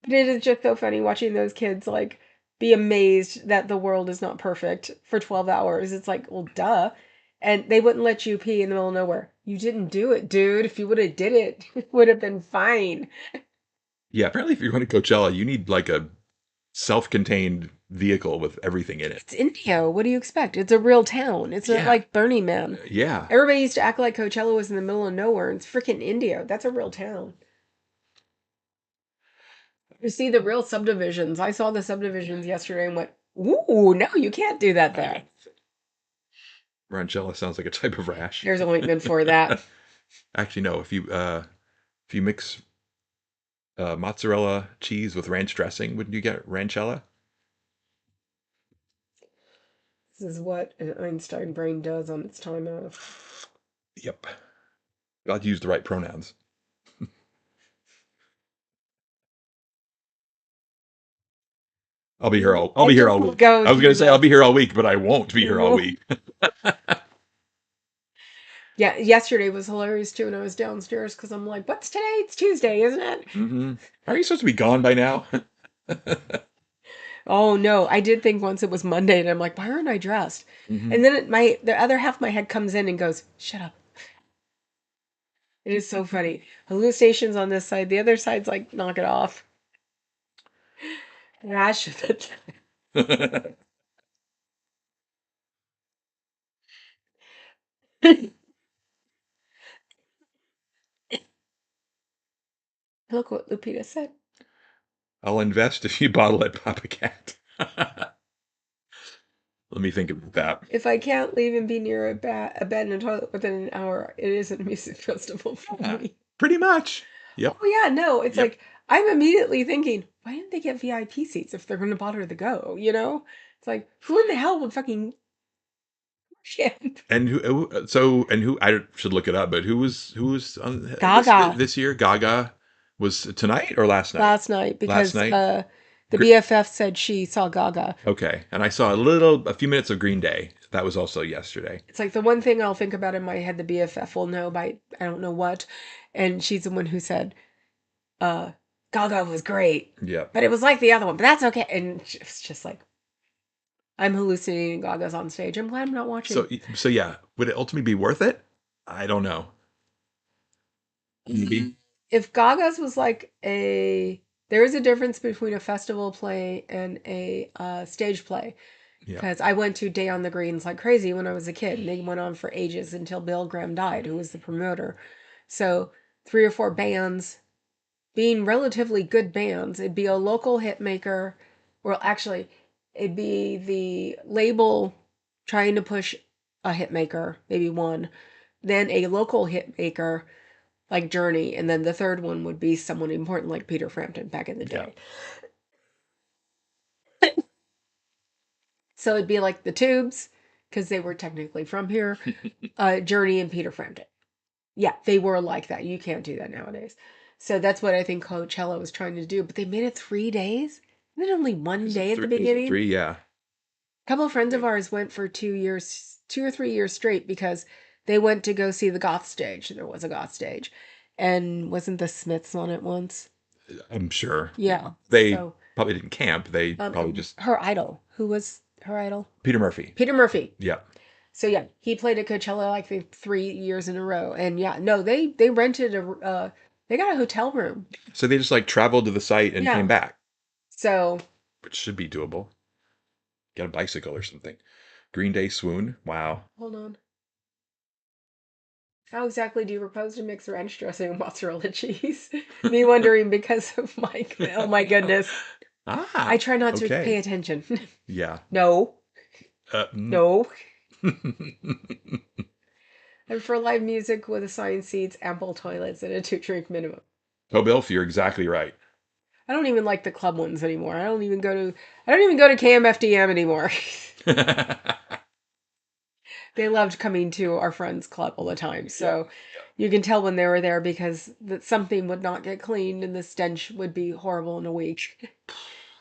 But it is just so funny watching those kids like be amazed that the world is not perfect for 12 hours. It's like, well, duh. And they wouldn't let you pee in the middle of nowhere. You didn't do it, dude. If you would have did it, it would have been fine. Yeah, apparently, if you're going to Coachella, you need like a self-contained vehicle with everything in it. It's Indio. What do you expect? It's a real town. It's not Yeah, like Burning Man. yeah. Everybody used to act like Coachella was in the middle of nowhere. It's freaking Indio. That's a real town. You see the real subdivisions. I saw the subdivisions yesterday and went, ooh, no, you can't do that there. Ranchella sounds like a type of rash. There's ointment for that. Actually, no. If you mix mozzarella cheese with ranch dressing, wouldn't you get ranchella? This is what an Einstein brain does on its time off. Yep. I'll use the right pronouns. I'll be It here just all week. goes I was gonna through say I'll the. be here all week, but I won't be here all week. Yeah, yesterday was hilarious too, and I was downstairs because I'm like, "What's today? It's Tuesday, isn't it?" Hmm. Are you supposed to be gone by now? Oh no, I did think once it was Monday, and I'm like, "Why aren't I dressed?" Hmm. And then the other half of my head comes in and goes, "Shut up." It is so funny. Hallucinations on this side, the other side's like, "Knock it off." Rash of it. Look what Lupita said. I'll invest if you bottle it, Papa Cat. Let me think about that. If I can't leave and be near a bed and a toilet within an hour, it is a music festival for Yeah, me. pretty much. Yep. Oh yeah, no, it's Yep. like I'm immediately thinking, why didn't they get VIP seats if they're going to bother to go? You know, It's like, who in the hell would fucking camp? And who I should look it up, but who was on Gaga this year? Gaga was tonight or last night? last night Last because night. the Gr- BFF said she saw Gaga. Okay, and I saw a few minutes of Green Day. That was also yesterday. It's like the one thing I'll think about in my head, the BFF will know by I don't know what. And she's the one who said, uh, Gaga was great, Yeah. but it was like the other one, but that's okay. And it's just like, I'm hallucinating Gaga's on stage. I'm glad I'm not So watching. so yeah, would it ultimately be worth it? I don't know. Maybe. If Gaga's was like there is a difference between a festival play and a stage play. Yeah. Because I went to Day on the Greens like crazy when I was a kid, and they went on for ages until Bill Graham died, who was the promoter. So, three or four bands being relatively good bands. It'd be a local hit maker. Well, actually, it'd be the label trying to push a hit maker, maybe one, then a local hit maker like Journey, and then the third one would be someone important like Peter Frampton back in the Yeah. day. So it'd be like the Tubes, because they were technically from here, Journey and Peter Frampton. Yeah, they were like that. You can't do that nowadays. So that's what I think Coachella was trying to do. But they made it 3 days. And then only one Is it day at the three? Is it beginning. three? Yeah. A couple of friends of ours went for 2 years, 2 or 3 years straight because they went to go see the goth stage. There was a goth stage. And wasn't the Smiths on it once? I'm sure. Yeah. They So probably didn't camp. They probably just her idol. Who was her idol? Peter Murphy. Peter Murphy. Yeah. So yeah, he played at Coachella like 3 years in a row, and yeah, no, they rented they got a hotel room. So they just like traveled to the site and came Yeah. back, So which should be doable. Get a bicycle or something. Green Day swoon. Wow. hold on, how exactly do you propose to mix ranch dressing and mozzarella cheese? Me wondering because of Mike. Oh my goodness, I Ah. try not to pay Okay. attention. Yeah. No, Mm. no. And for live music with assigned seats, ample toilets, and a two-drink minimum. Oh, Bilf, you're exactly right. I don't even like the club ones anymore. I don't even go to KMFDM anymore. They loved coming to our friend's club all the time. Yeah. So you can tell when they were there because something would not get cleaned and the stench would be horrible in a week.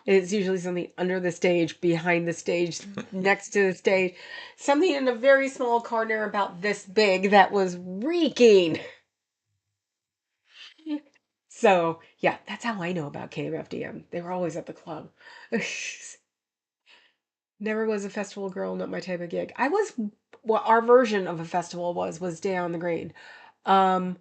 It's usually something under the stage, behind the stage, next to the stage, something in a very small corner about this big that was reeking. So, yeah, that's how I know about KMFDM. They were always at the club. Never was a festival girl, not my type of gig. I was what our version of a festival was Day on the Green. Um,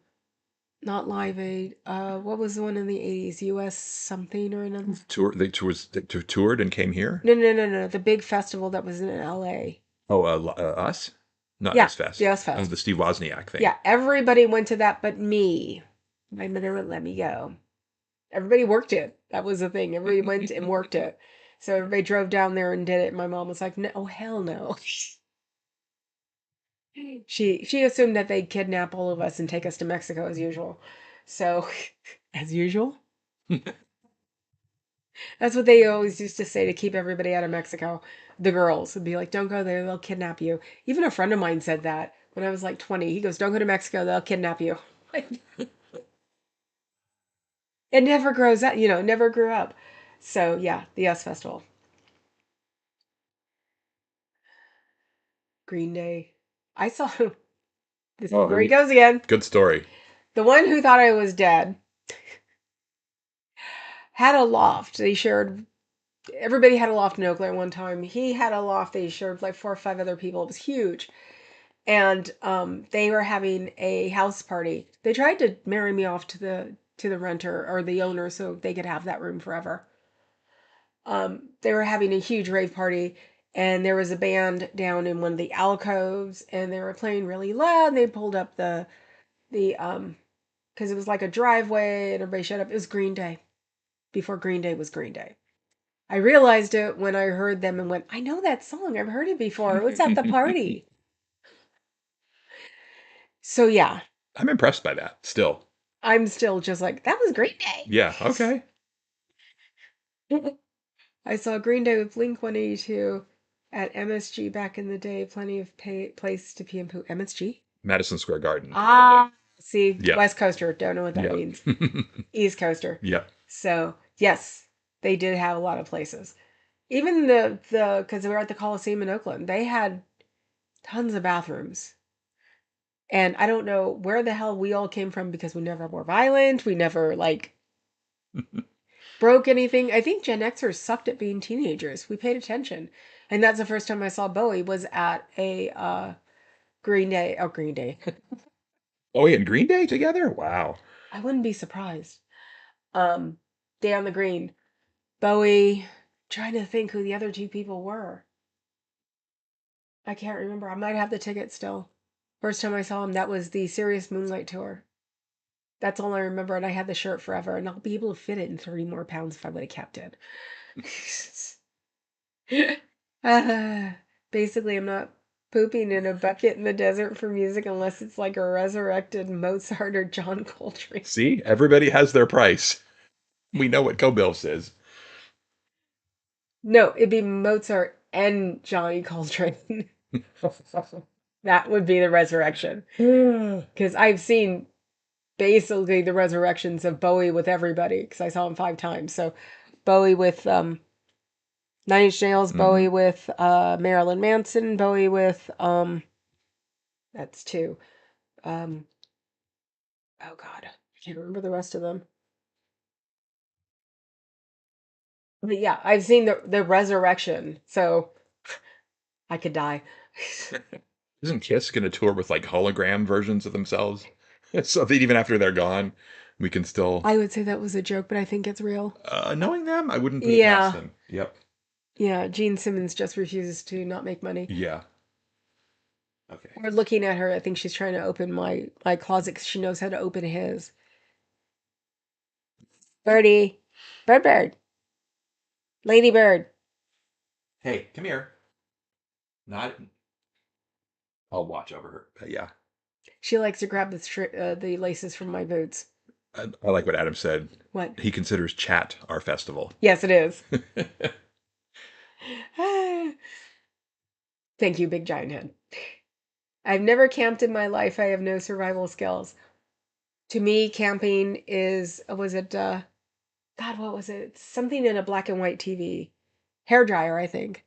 not Live Aid. What was the one in the 80s? US something or another? They toured and came here. No, no, no, no. The big festival that was in LA. Oh, us, not Yeah, us the fest. US Oh, Fest. the Steve Wozniak thing. Yeah, everybody went to that but me. My mother wouldn't let me go. Everybody worked it. That was the thing. Everybody went and worked it. So everybody drove down there and did it. And my mom was like, "No, oh hell no." She assumed that they'd kidnap all of us and take us to Mexico as usual. So, as usual, that's what they always used to say to keep everybody out of Mexico. The girls would be like, "Don't go there; they'll kidnap you." Even a friend of mine said that when I was like 20. He goes, "Don't go to Mexico; they'll kidnap you." It never grows up, never grew up. So yeah, the US Festival, Green Day. I saw. This Oh, where he goes again. good story. The one who thought I was dead had a loft. They shared everybody had a loft in Oakland at one time. He had a loft that he shared with like 4 or 5 other people. It was huge. And they were having a house party. They tried to marry me off to the renter or the owner so they could have that room forever. They were having a huge rave party and there was a band down in one of the alcoves and they were playing really loud and they pulled up the because it was like a driveway and everybody shut up. It was Green Day before Green Day was Green Day. I realized it when I heard them and went, I know that song. I've heard it before. It was at the party. So yeah, I'm impressed by that. Still. I'm still just like, that was Green Yeah. Okay. Day. I saw Green Day with Blink 182 at MSG back in the day. Plenty of place to pee and poo. MSG? Madison Square Garden. Ah, see, Yep. West Coaster. Don't know what that Yep. means. East Coaster. Yep. So yes, they did have a lot of places. Even the because we were at the Coliseum in Oakland, they had tons of bathrooms. And I don't know where the hell we all came from because we never were violent. We never like broke anything. I think Gen Xers sucked at being teenagers. We paid attention. And that's the first time I saw Bowie was at a Green Day. Oh, Green Day. Oh, we had Green Day together? Wow. I wouldn't be surprised. Um, Day on the Green. Bowie. Trying to think who the other two people were. I can't remember. I might have the ticket still. First time I saw him, that was the Serious Moonlight tour. That's all I remember, and I had the shirt forever, and I'll be able to fit it in 30 more pounds if I would have kept it. uh, Basically, I'm not pooping in a bucket in the desert for music unless it's like a resurrected Mozart or John Coltrane. See, everybody has their price. We know what Cobells is. No, it'd be Mozart and Johnny Coltrane. That would be the resurrection. Because I've seen basically the resurrections of Bowie with everybody because I saw him 5 times. So Bowie with Nine Inch Nails, Hmm. Bowie with Marilyn Manson, Bowie with that's two. Um, oh God, I can't remember the rest of them. But yeah, I've seen the resurrection, so I could die. Isn't Kiss going to tour with like hologram versions of themselves? So that even after they're gone, we can still. I would say that was a joke, but I think it's real. Knowing them, I wouldn't put it past Yeah, them. Yep. yeah. Gene Simmons just refuses to not make money. Yeah. Okay. We're looking at her. I think she's trying to open my closet because she knows how to open his. Birdie, bird, lady bird. Hey, come here. Not. I'll watch over her. But yeah, She likes to grab the laces from my boots. I like what Adam said. What? He considers chat our festival. Yes, it is. Thank you, big giant head. I've never camped in my life. I have no survival skills. To me, camping is, was it, God, what was it? Something in a black and white TV. Hair dryer, I think.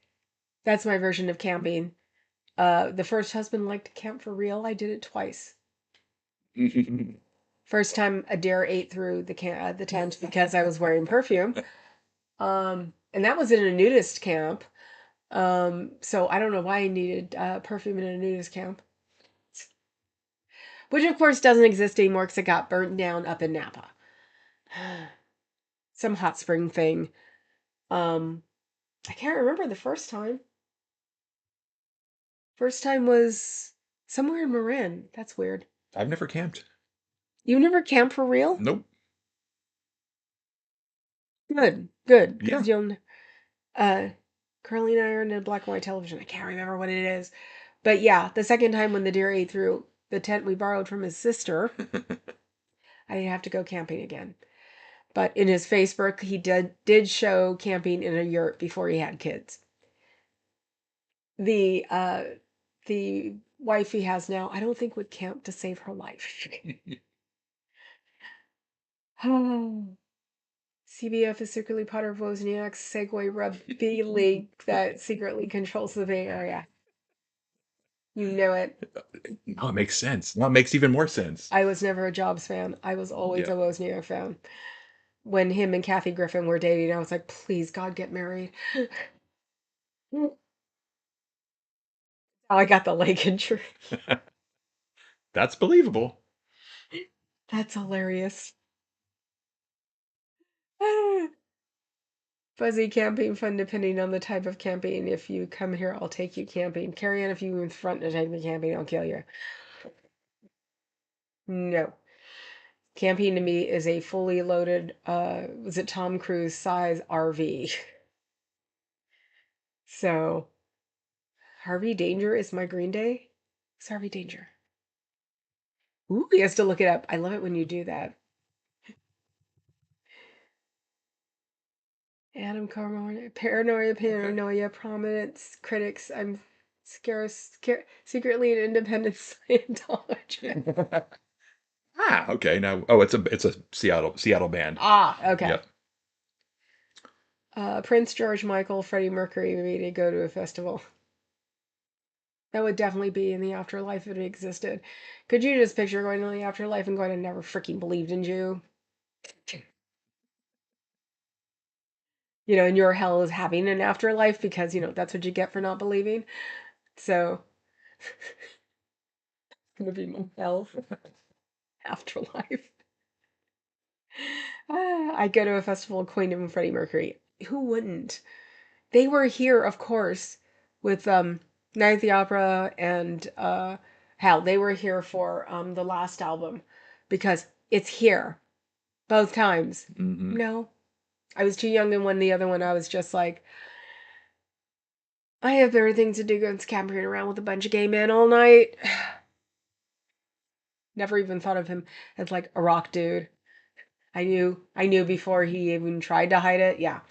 That's my version of camping. The first husband liked to camp for real. I did it twice. First time a deer ate through the tent because I was wearing perfume. And that was in a nudist camp. So I don't know why I needed perfume in a nudist camp. Which of course doesn't exist anymore because it got burnt down up in Napa. Some hot spring thing. Um, I can't remember the first time. First time was somewhere in Marin. That's weird. I've never camped. You never camped for real? Nope. Good, good. Yeah. Because you'll uh curling iron and black and white television. I can't remember what it is. But yeah, the second time when the deer ate through the tent we borrowed from his sister, I didn't have to go camping again. But in his Facebook, he did show camping in a yurt before he had kids. The the wife he has now, I don't think would camp to save her life. CBF is secretly part of Wozniak's Segway Rugby League that secretly controls the Bay Area. You know it. No, it makes sense. No, it makes even more sense. I was never a Jobs fan. I was always Yeah. a Wozniak fan. When him and Kathy Griffin were dating, I was like, please, God, get married. I got the leg injury. That's believable. That's hilarious. Fuzzy camping fun depending on the type of camping. If you come here, I'll take you camping. Carry on if you in front to take me camping, I'll kill you. No. Camping to me is a fully loaded, was it Tom Cruise size RV? So, Harvey Danger is my Green Day? Who's Harvey Danger? Ooh, he has to look it up. I love it when you do that. Adam Carmona, paranoia, Okay. paranoia, prominent critics. I'm secretly an independent Scientologist. Okay. Now, oh, it's a Seattle band. Ah, okay. Yep. Prince George Michael, Freddie Mercury made me go to a festival. That would definitely be in the afterlife if it existed. Could you just picture going to the afterlife and going, I never freaking believed in you? And your hell is having an afterlife because, that's what you get for not believing. So, it's going to be my hell afterlife. I go to a festival of Queen and Freddie Mercury. Who wouldn't? They were here, of course, with Night at the Opera and hell, they were here for the last album because it's here both times. Hmm. No, I was too young in one. The other one, I was just like, I have better things to do than scampering around with a bunch of gay men all night. Never even thought of him as like a rock dude. I knew before he even tried to hide it. Yeah.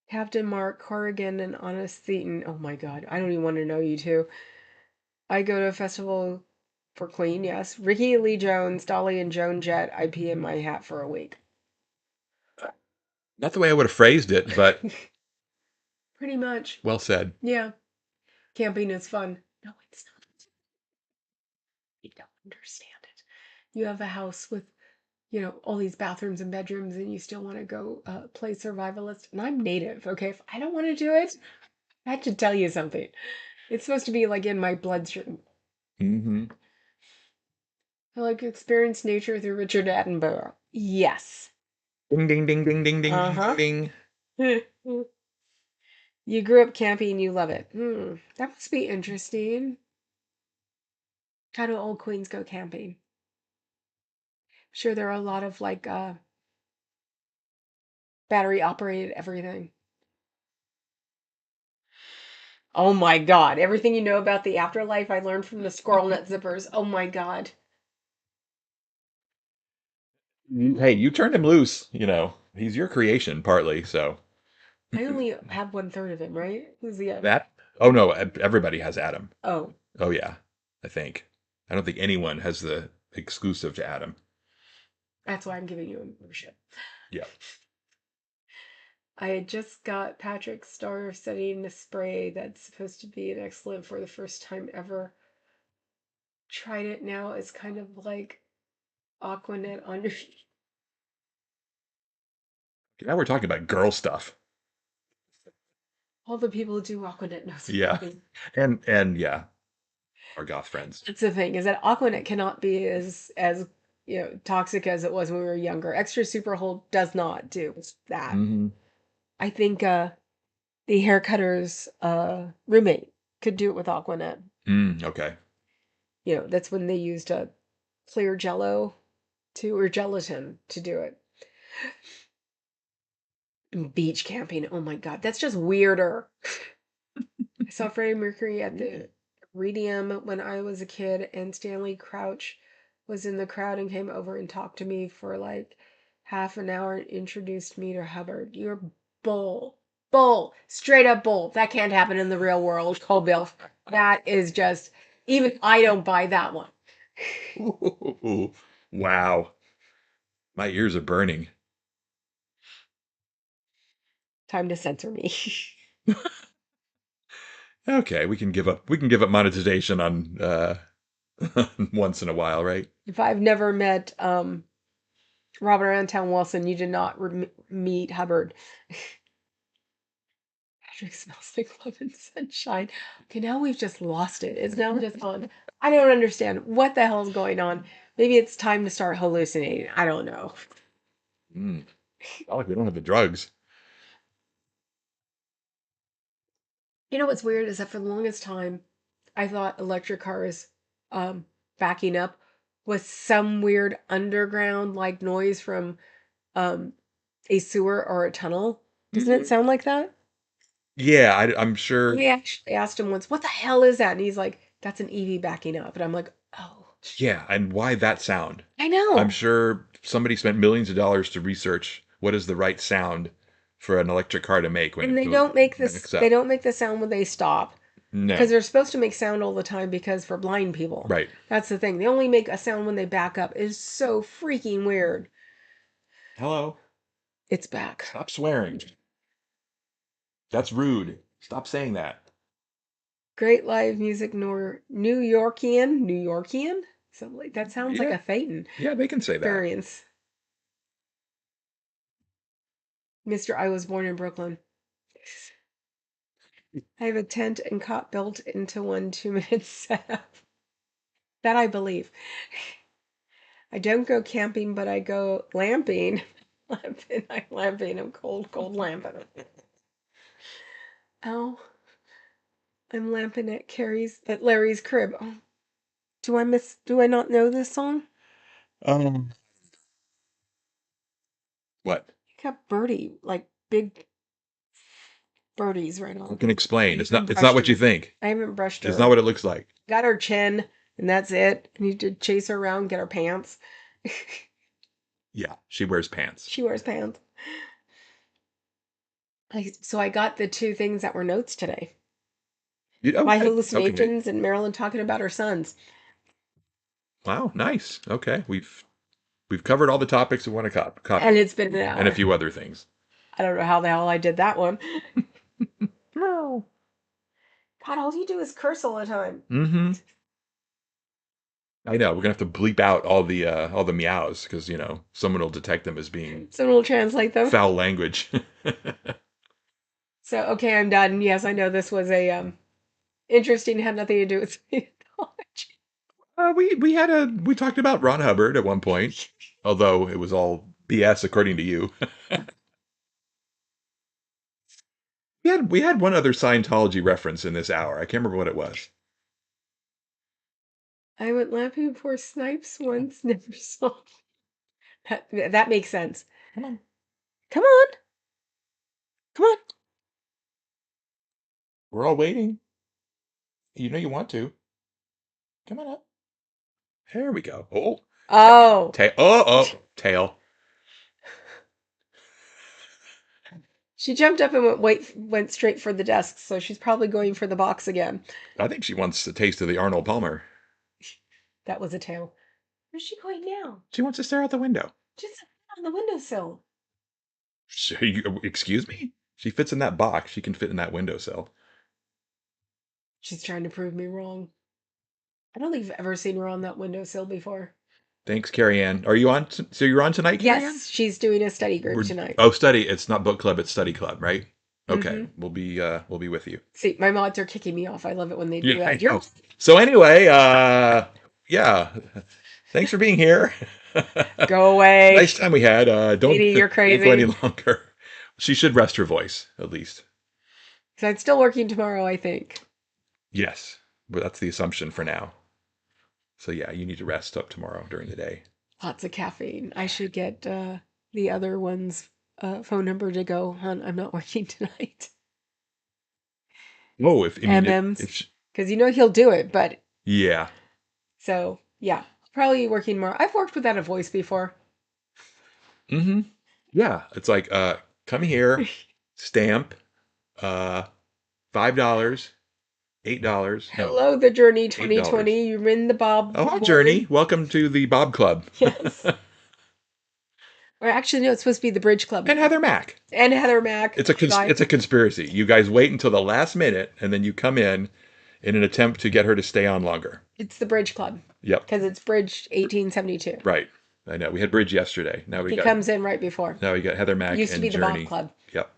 Captain Mark Corrigan and Honest Theaton. Oh my God. I don't even want to know you two. I go to a festival for Queen, yes. Ricky Lee Jones, Dolly, and Joan Jett. I pee in my hat for a week. Not the way I would have phrased it, but Pretty much. well said. Yeah. Camping is fun. No, it's not. You don't understand it. You have a house with, all these bathrooms and bedrooms, and you still want to go play survivalist. And I'm native, okay? If I don't want to do it, that should tell you something. It's supposed to be like in my bloodstream. Hmm. I like to experience nature through Richard Attenborough. Yes. Ding, ding, ding, ding, ding, ding, ding, ding, Uh-huh. ding. You grew up camping and you love it. That must be interesting. How do old queens go camping? Sure, there are a lot of like battery operated everything. Oh my God. Everything you know about the afterlife I learned from the squirrel nut zippers. Oh my God. Hey, you turned him loose. He's your creation partly. So I only have one third of him, right? Who's the other? that. Oh no, everybody has Adam. Oh, Oh yeah, I think. I don't think anyone has the exclusive to Adam. that's why I'm giving you a membership. Yeah. I had just got Patrick's Star setting a spray that's supposed to be an excellent for the first time ever. Tried it now. It's kind of like Aquanet on your Now we're talking about girl stuff. all the people who do Aquanet knows what Yeah. I mean. And yeah, our goth friends. That's the thing, is that Aquanet cannot be as toxic as it was when we were younger. Extra super hold does not do that. Hmm. I think the hair cutter's roommate could do it with Aquanet. Okay. That's when they used a clear jello or gelatin to do it. Beach camping. Oh my God, that's just weirder. I saw Freddie Mercury at the Radium when I was a kid, and Stanley Crouch was in the crowd and came over and talked to me for like half an hour and introduced me to Hubbard. You're bull. Bull. Straight up bull. That can't happen in the real world, Colbill. That is just, even I don't buy that one. Ooh, wow. My ears are burning. Time to censor me. Okay, we can give up monetization on once in a while, right? If I've never met Robert Anton Wilson, you did not meet Hubbard. Patrick smells like love and sunshine. Okay, now we've just lost it. It's now just on. I don't understand what the hell's going on. Maybe it's time to start hallucinating. I don't know. Mm. Not like we don't have the drugs. You know what's weird is that for the longest time, I thought electric cars um, backing up was some weird underground like noise from um, a sewer or a tunnel. Doesn't it Hmm. sound like that? Yeah, I'm sure. We actually asked him once, "What the hell is that?" And he's like, "That's an EV backing up." And I'm like, "Oh, Yeah, and why that sound? I I'm know." sure somebody spent millions of dollars to research what is the right sound for an electric car to make when And it they don't make this. backs They up. don't make the sound when they stop because No. they're supposed to make sound all the time because for blind people. Right. That's the thing. They only make a sound when they back up. It's so freaking weird. Hello. It's back. Stop swearing. That's rude. Stop saying that. Great live music, New Yorkian, New Yorkian. So like, that sounds like Yeah. a Phaeton Yeah, they can say that. experience. Mr. I was born in Brooklyn. I have a tent and cot built into one 2 minute setup. That I believe. I don't go camping, but I go lamping. Lamping. I'm cold lamping. Oh, I'm lamping at Larry's crib. Oh, do I not know this song? Um, what? You got birdie, like big birdies right I on. can explain. I It's haven't not. It's not brushed what you her. think. I haven't brushed It's not her. what it looks like. Got her chin, and that's it. I need to chase her around, get her pants. Yeah, she wears pants. She wears pants. So I got the two things that were notes today. Oh, My good. Okay. hallucinations and Marilyn talking about her sons. Wow, nice. Okay, we've covered all the topics we want to And cover, it's been an and a hour. few other things. I don't know how the hell I did that one. No. God, all you do is curse all the time. Mm-hmm. I know. We're gonna have to bleep out all the meows because someone will detect them as being Someone will translate them. foul language. So, okay, I'm done. Yes, I know this was a interesting, had nothing to do with Scientology. We talked about Ron Hubbard at one point, although it was all BS according to you. We had one other Scientology reference in this hour. I can't remember what it was. I went laughing for Snipes once, never saw. That makes sense. Come on. Come on. Come on. We're all waiting. You know you want to. Come on up. There we go. Oh, Oh. tail. Oh, tail. She jumped up and went straight for the desk, so she's probably going for the box again. I think she wants a taste of the Arnold Palmer. That was a tail. Where's she going now? She wants to stare out the window. Just on the windowsill. Excuse me? She fits in that box. She can fit in that windowsill. She's trying to prove me wrong. I don't think I've ever seen her on that windowsill before. Thanks, Carrie Ann. Are you on? So you're on tonight, Carrie Ann? Yes, she's doing a study group tonight. Oh, study. It's not book club. It's study club, right? Okay, Mm-hmm. we'll be with you. See, my mods are kicking me off. I love it when they do Yeah, I that. know. So anyway, yeah. Thanks for being here. Go away. Nice time we had. Don't Katie, you're Don't crazy. go any longer. She should rest her voice at least. So I'm still working tomorrow, I think. Yes, but that's the assumption for now. So yeah, you need to rest up tomorrow during the day. Lots of caffeine. I should get the other one's phone number to go, hon, I'm not working tonight. Oh, if I mean MM's. if Because he'll do it, but yeah. so yeah, probably working more. I've worked without a voice before. Mm-hmm. Yeah, it's like come here, stamp, $5, $8. No, Hello, the Journey $8. 2020. You're in the Bob. Oh, hi, board. Journey. Welcome to the Bob Club. Yes. Or actually, no, it's supposed to be the Bridge Club. And Heather Mack. And Heather Mack. It's a conspiracy. You guys wait until the last minute, and then you come in an attempt to get her to stay on longer. It's the Bridge Club. Yep. Because it's Bridge 1872. Right. I know. We had Bridge yesterday. Now He comes in right before. Now we got Heather Mack Used to and be the Journey. Bob Club. Yep.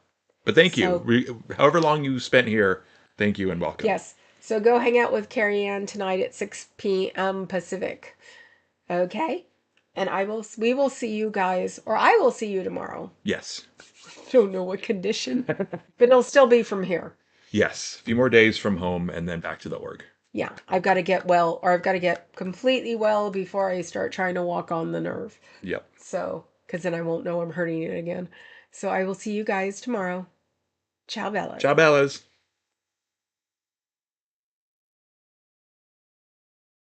But thank So- you. However long you spent here, thank you and welcome. Yes. So go hang out with Carrie Ann tonight at 6 p.m. Pacific. Okay? And we will see you guys, or I will see you tomorrow. Yes. Don't know what condition, but it'll still be from here. Yes. A few more days from home and then back to the org. Yeah, I've got to get well, or I've got to get completely well before I start trying to walk on the nerve. Yep. So, because then I won't know I'm hurting it again. So I will see you guys tomorrow. Ciao, Bella. Ciao, Bellas.